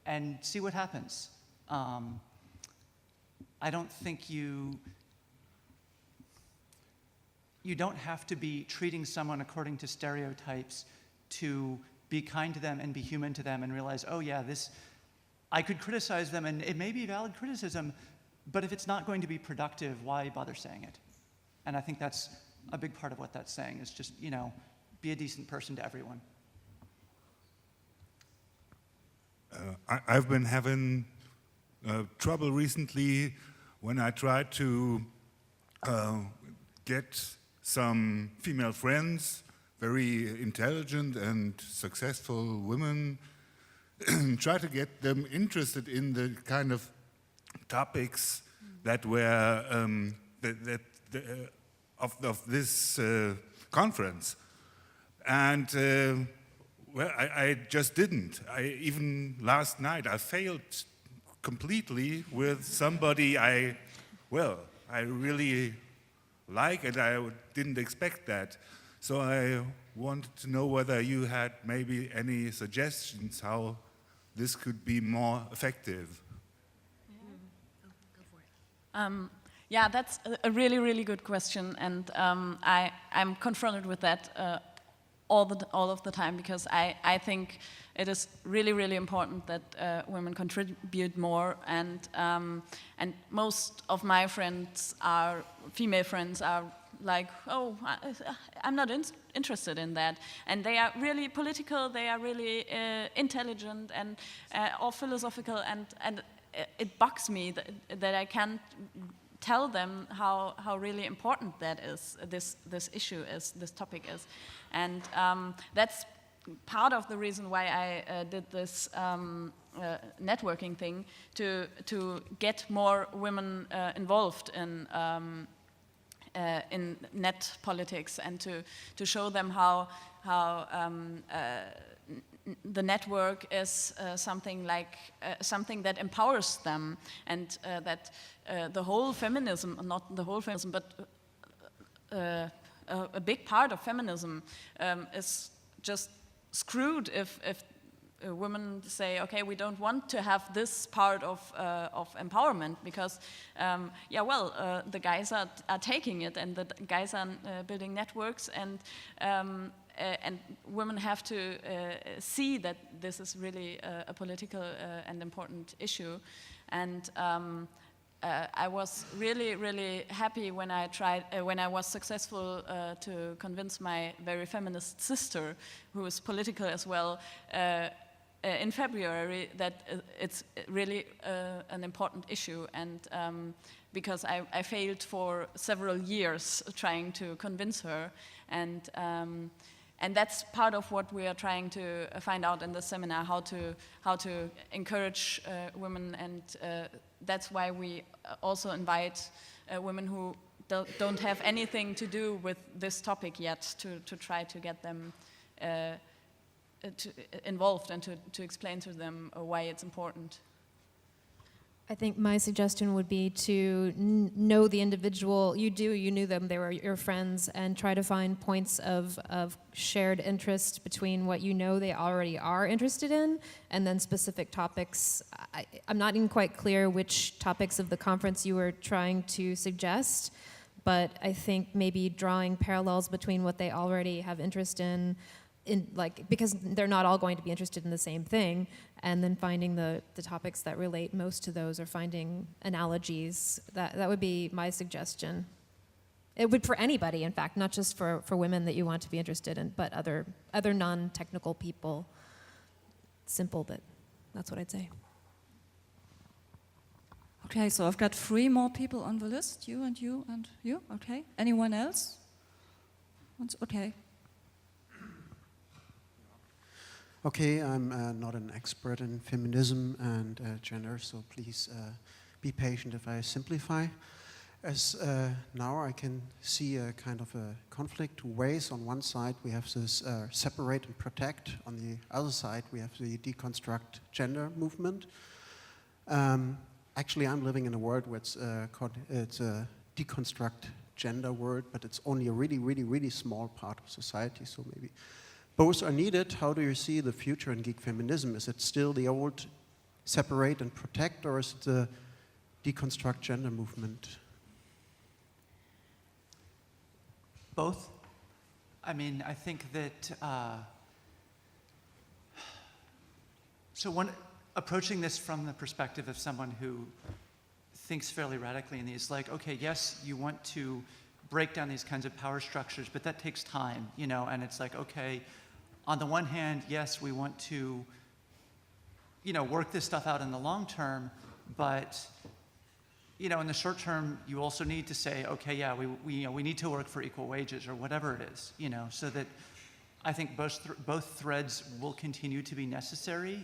and see what happens. I don't think you don't have to be treating someone according to stereotypes to be kind to them and be human to them and realize, oh yeah, I could criticize them and it may be valid criticism, but if it's not going to be productive, why bother saying it? And I think that's a big part of what that's saying, is just, be a decent person to everyone. I've been having trouble recently when I tried to get some female friends, very intelligent and successful women, try to get them interested in the kind of topics that were of this conference. And well, I just didn't. Even last night, I failed completely with somebody I really like, and I didn't expect that. So I wanted to know whether you had maybe any suggestions how this could be more effective. Yeah, that's a really, really good question, and I'm confronted with that all of the time, because I think it is really, really important that women contribute more, and most of my friends female friends are like, oh, I'm not interested in that, and they are really political, they are really intelligent and or philosophical, and it bugs me that I can't tell them how really important that is, this issue is, this topic is. And that's part of the reason why I did this networking thing, to get more women involved in net politics, and to show them how the network is something that empowers them, and that the whole feminism, not the whole feminism, but a big part of feminism is just screwed if women say, okay, we don't want to have this part of empowerment, because the guys are taking it, and the guys are building networks, and women have to see that this is really a political and important issue. And I was really, really happy when I was successful to convince my very feminist sister, who is political as well, in February, that it's really an important issue, and because I failed for several years trying to convince her, and that's part of what we are trying to find out in the seminar, how to encourage women, and that's why we also invite women who don't have anything to do with this topic yet, to try to get them involved, and to explain to them why it's important. I think my suggestion would be to know the individual. You knew them, they were your friends, and try to find points of shared interest between what you know they already are interested in, and then specific topics. I'm not even quite clear which topics of the conference you were trying to suggest, but I think maybe drawing parallels between what they already have interest in because they're not all going to be interested in the same thing, and then finding the topics that relate most to those, or finding analogies. That would be my suggestion. It would for anybody, in fact, not just for women that you want to be interested in, but other non-technical people. Simple, but that's what I'd say. Okay, so I've got 3 more people on the list, you and you and you, okay. Anyone else? Okay. Okay, I'm not an expert in feminism and gender, so please be patient if I simplify. As now I can see a kind of a conflict two ways. On one side we have this separate and protect. On the other side we have the deconstruct gender movement. Actually, I'm living in a world where it's a deconstruct gender world, but it's only a really, really, really small part of society, so maybe both are needed. How do you see the future in geek feminism? Is it still the old separate and protect, or is it the deconstruct gender movement? Both. I mean, I think that, approaching this from the perspective of someone who thinks fairly radically and is like, okay, yes, you want to break down these kinds of power structures, but that takes time, and it's like, okay, on the one hand, yes, we want to, work this stuff out in the long term, but, in the short term, you also need to say, okay, yeah, we need to work for equal wages or whatever it is, so that I think both threads will continue to be necessary,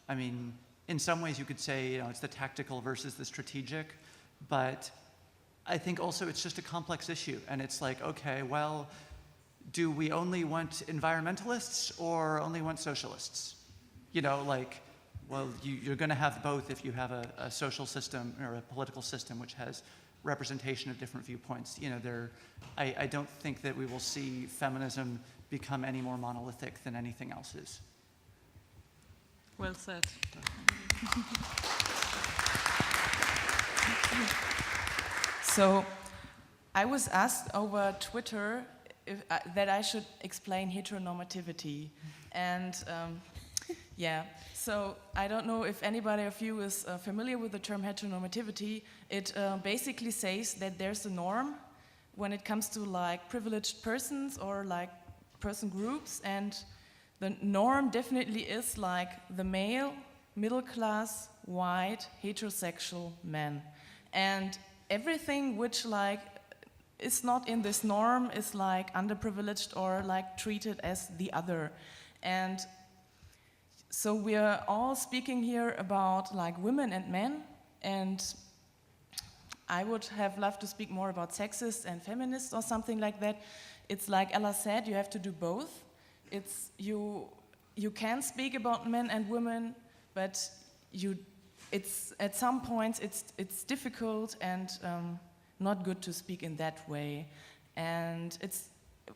I mean, in some ways you could say, it's the tactical versus the strategic, but I think also it's just a complex issue, and it's like, okay, well, do we only want environmentalists or only want socialists? Well, you're going to have both if you have a social system or a political system which has representation of different viewpoints. I don't think that we will see feminism become any more monolithic than anything else is. Well said. So, I was asked over Twitter that I should explain heteronormativity, and so I don't know if anybody of you is familiar with the term heteronormativity. It basically says that there's a norm when it comes to like privileged persons or like person groups, and the norm definitely is like the male, middle class, white, heterosexual man, and everything which like is not in this norm is like underprivileged or like treated as the other. And so we are all speaking here about like women and men, and I would have loved to speak more about sexist and feminist or something like that. It's like Ella said, you have to do both. It's you can speak about men and women, but it's at some points it's difficult and not good to speak in that way. And it's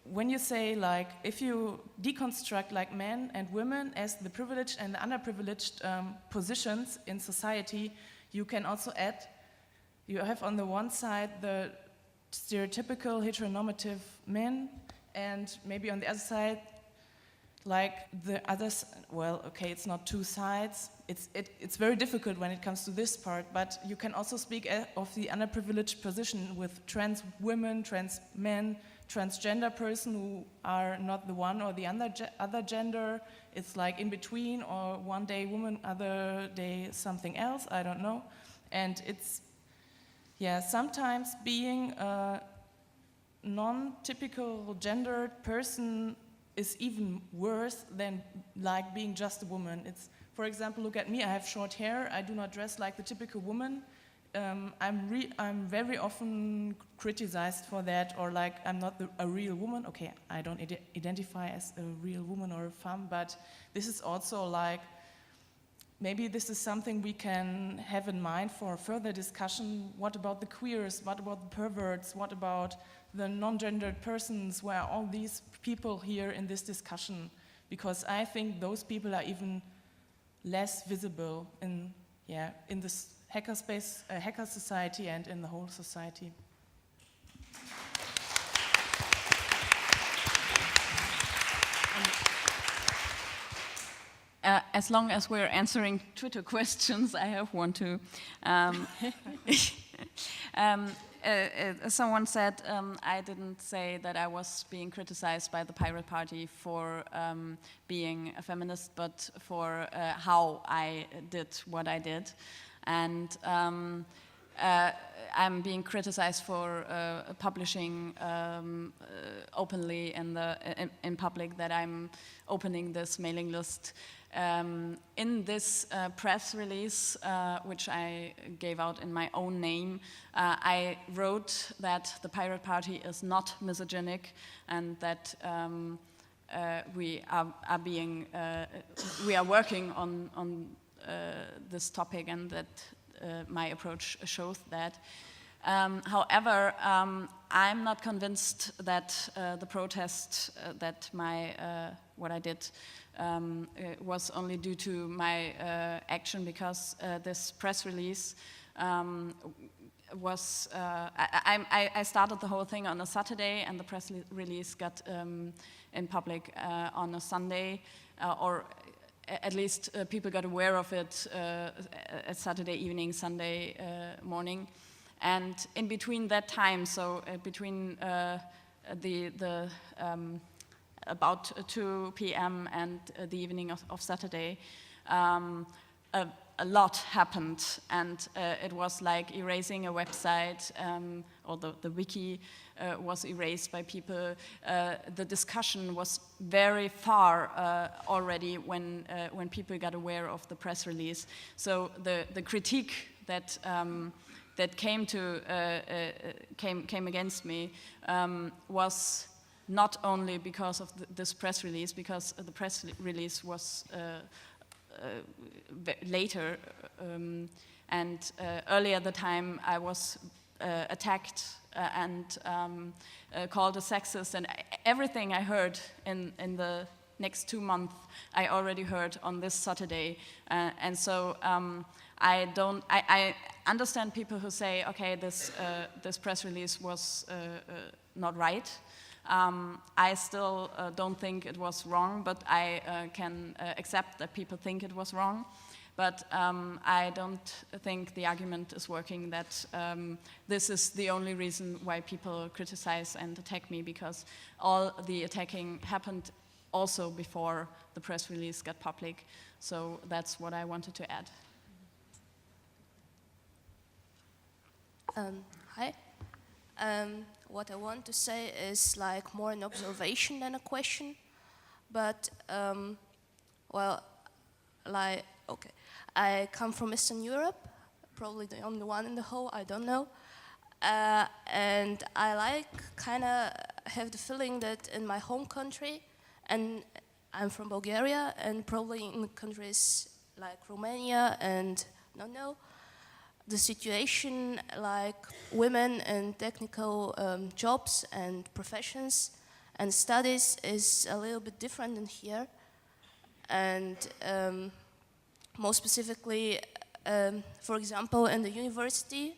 when you say like, if you deconstruct like men and women as the privileged and the underprivileged positions in society, you can also add, you have on the one side the stereotypical heteronormative men, and maybe on the other side, like the others, well, okay, it's not two sides. It's very difficult when it comes to this part, but you can also speak of the underprivileged position with trans women, trans men, transgender person who are not the one or the other gender. It's like in between, or one day woman, other day something else, I don't know. And it's, yeah, sometimes being a non-typical gendered person is even worse than like being just a woman. It's, for example, look at me, I have short hair, I do not dress like the typical woman. I'm very often criticized for that, or like I'm not a real woman. Okay, I don't identify as a real woman or a femme, but this is also like maybe this is something we can have in mind for further discussion. What about the queers? What about the perverts? What about the non-gendered persons? Where are all these people here in this discussion? Because I think those people are even less visible in this hacker space, hacker society, and in the whole society. As long as we're answering Twitter questions, I have one too. Someone said I didn't say that I was being criticized by the Pirate Party for being a feminist, but for how I did what I did. And I'm being criticized for publishing openly in public that I'm opening this mailing list. In this press release, which I gave out in my own name, I wrote that the Pirate Party is not misogynic and that we are working on this topic, and that my approach shows that. However, I'm not convinced that the protest, that what I did was only due to my action, because this press release was, I started the whole thing on a Saturday, and the press release got in public on a Sunday, or at least people got aware of it at Saturday evening, Sunday morning. And in between that time, so between about 2 p.m. and the evening of Saturday, a lot happened, and it was like erasing a website, or the wiki was erased by people. The discussion was very far already when people got aware of the press release. So the critique that came against me was not only because of this press release, because the press release was later, and earlier at the time I was attacked and called a sexist, and everything I heard in the next 2 months I already heard on this Saturday, and so I understand people who say, okay, this press release was not right. I still don't think it was wrong, but I can accept that people think it was wrong. But I don't think the argument is working that this is the only reason why people criticize and attack me, because all the attacking happened also before the press release got public. So that's what I wanted to add. Hi. What I want to say is like more an observation than a question, but well, like, okay, I come from Eastern Europe, probably the only one in the whole, I don't know, and I kind of have the feeling that in my home country, and I'm from Bulgaria, and probably in countries like Romania and the situation like women in technical jobs and professions and studies is a little bit different than here. And more specifically, for example, in the university,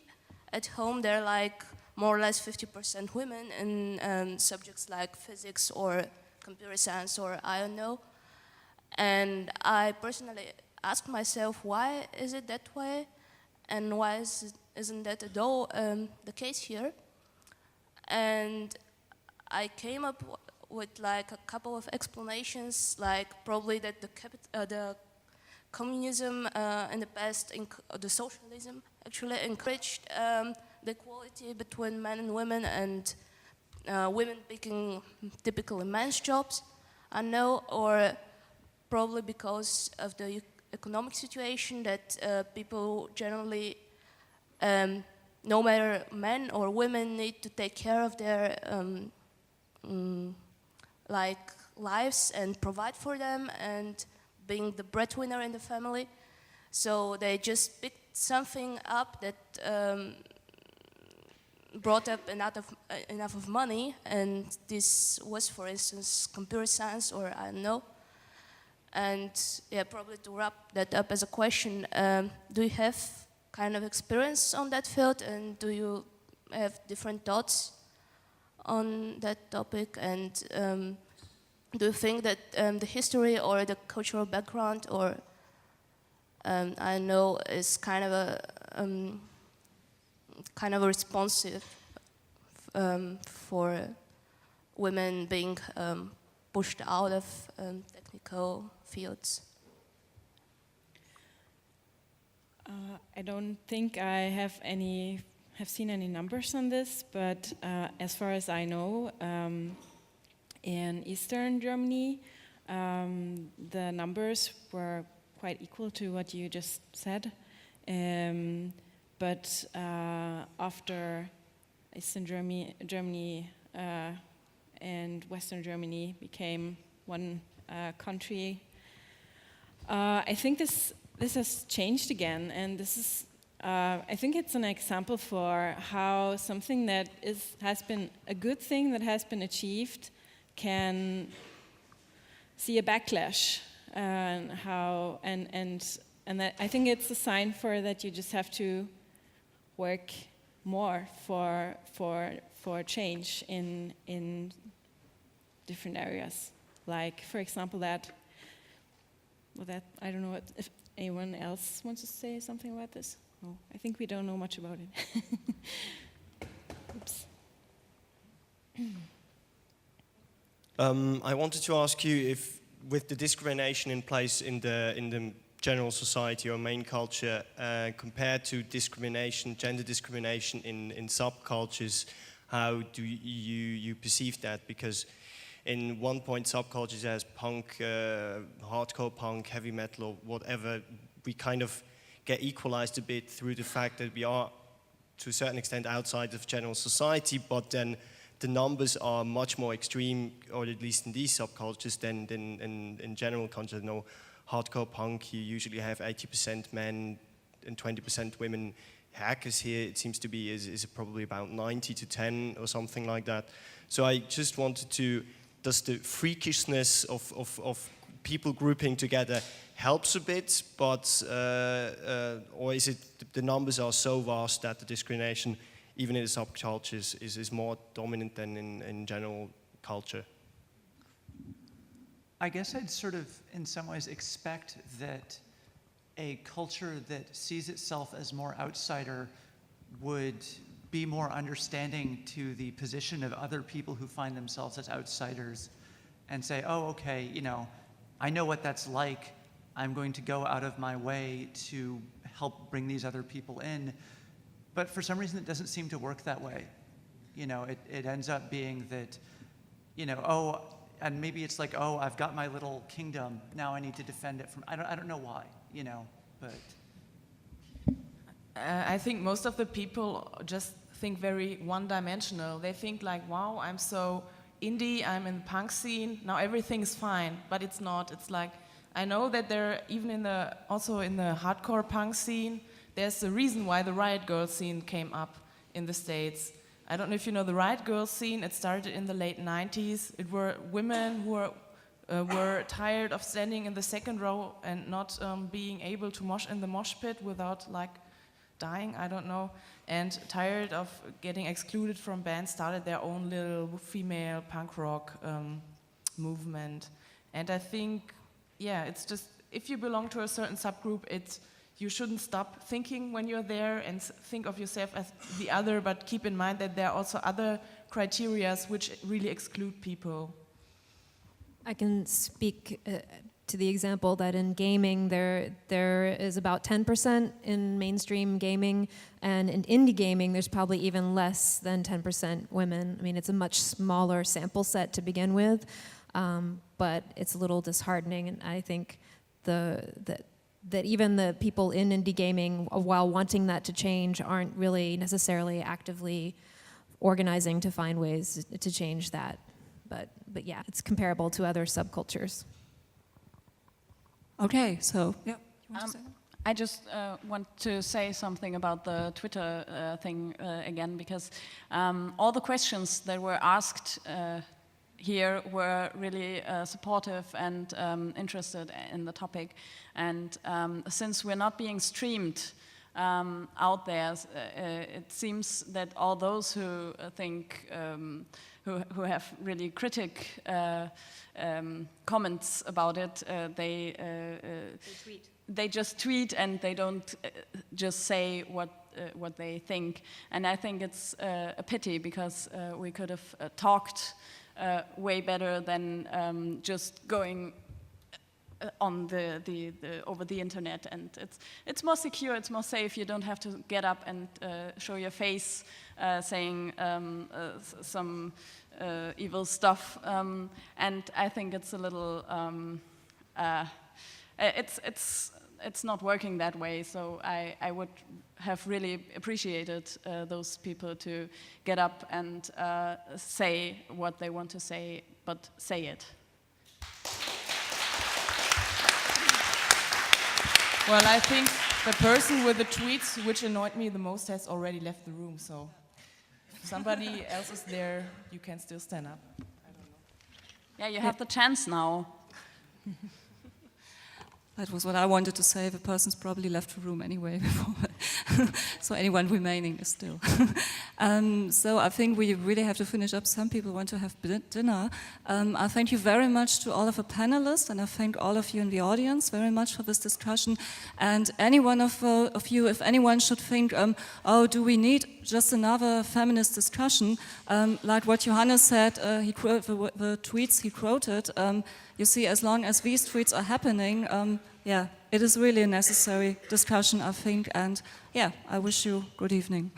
at home they're like more or less 50% women in subjects like physics or computer science or I don't know. And I personally asked myself, why is it that way? And why isn't that at all the case here? And I came up with like a couple of explanations, like probably that the communism in the past, the socialism actually encouraged the equality between men and women, and women picking typically men's jobs, I know, or probably because of the economic situation that people generally, no matter men or women, need to take care of their like lives and provide for them, and being the breadwinner in the family. So they just picked something up that brought up enough of money, and this was, for instance, computer science, or I don't know. And yeah, probably to wrap that up as a question, do you have kind of experience on that field, and do you have different thoughts on that topic? And do you think that the history or the cultural background, or I know, is kind of a responsive for women being pushed out of technical fields? I don't think I have seen any numbers on this, but as far as I know, in Eastern Germany, the numbers were quite equal to what you just said. But after Eastern Germany and Western Germany became one country, I think this has changed again, and this is, I think it's an example for how something that has been a good thing that has been achieved can see a backlash, and that I think it's a sign for that you just have to work more for change in different areas. Like, for example, that I don't know if anyone else wants to say something about this. No, I think we don't know much about it. Oops. I wanted to ask you if, with the discrimination in place in the general society or main culture, compared to discrimination, gender discrimination in subcultures, how do you perceive that? Because in one point, subcultures as punk, hardcore punk, heavy metal, or whatever, we kind of get equalized a bit through the fact that we are, to a certain extent, outside of general society, but then the numbers are much more extreme, or at least in these subcultures, than in general culture. You know, hardcore punk, you usually have 80% men and 20% women. Hackers here, it seems to be, is probably about 90 to 10 or something like that. So I just wanted to, does the freakishness of people grouping together helps a bit, but or is it the numbers are so vast that the discrimination, even in the subcultures, is more dominant than in general culture? I guess I'd sort of, in some ways, expect that a culture that sees itself as more outsider would be more understanding to the position of other people who find themselves as outsiders and say, oh, okay, you know, I know what that's like. I'm going to go out of my way to help bring these other people in. But for some reason, it doesn't seem to work that way. You know, it ends up being that, you know, oh, and maybe it's like, oh, I've got my little kingdom, now I need to defend it from, I don't know why, you know, but. I think most of the people just think very one-dimensional. They think like, wow, I'm so indie, I'm in the punk scene, now everything's fine, but it's not. It's like, I know that there, even also in the hardcore punk scene, there's a reason why the Riot Girl scene came up in the States. I don't know if you know the Riot Girl scene. It started in the late 90s. It were women who were tired of standing in the second row and not being able to mosh in the mosh pit without like dying, I don't know, and tired of getting excluded from bands, started their own little female punk rock movement. And I think, yeah, it's just, if you belong to a certain subgroup, you shouldn't stop thinking when you're there and think of yourself as the other, but keep in mind that there are also other criteria which really exclude people. I can speak to the example that in gaming there is about 10% in mainstream gaming, and in indie gaming there's probably even less than 10% women. I mean, it's a much smaller sample set to begin with, but it's a little disheartening, and I think that even the people in indie gaming, while wanting that to change, aren't really necessarily actively organizing to find ways to change that. But yeah, it's comparable to other subcultures. Okay, so yeah, you want to say that? I just want to say something about the Twitter thing again, because all the questions that were asked here were really supportive and interested in the topic. And since we're not being streamed out there, it seems that all those who think, who have really critic comments about it, they tweet. They just tweet and they don't just say what they think. And I think it's a pity, because we could have talked way better than just going on over the internet. And it's more secure, it's more safe. You don't have to get up and show your face saying some evil stuff. And I think it's a little it's not working that way, so I would have really appreciated those people to get up and say what they want to say, but say it. Well, I think the person with the tweets which annoyed me the most has already left the room, so if somebody else is there, you can still stand up. I don't know. Yeah, you have the chance now. That was what I wanted to say. The person's probably left the room anyway before. So anyone remaining is still. So I think we really have to finish up. Some people want to have dinner. I thank you very much to all of the panelists, and I thank all of you in the audience very much for this discussion. And any one of you, if anyone should think, oh, do we need just another feminist discussion? Like what Johannes said, the tweets he quoted, you see, as long as these tweets are happening, yeah, it is really a necessary discussion, I think, and yeah, I wish you good evening.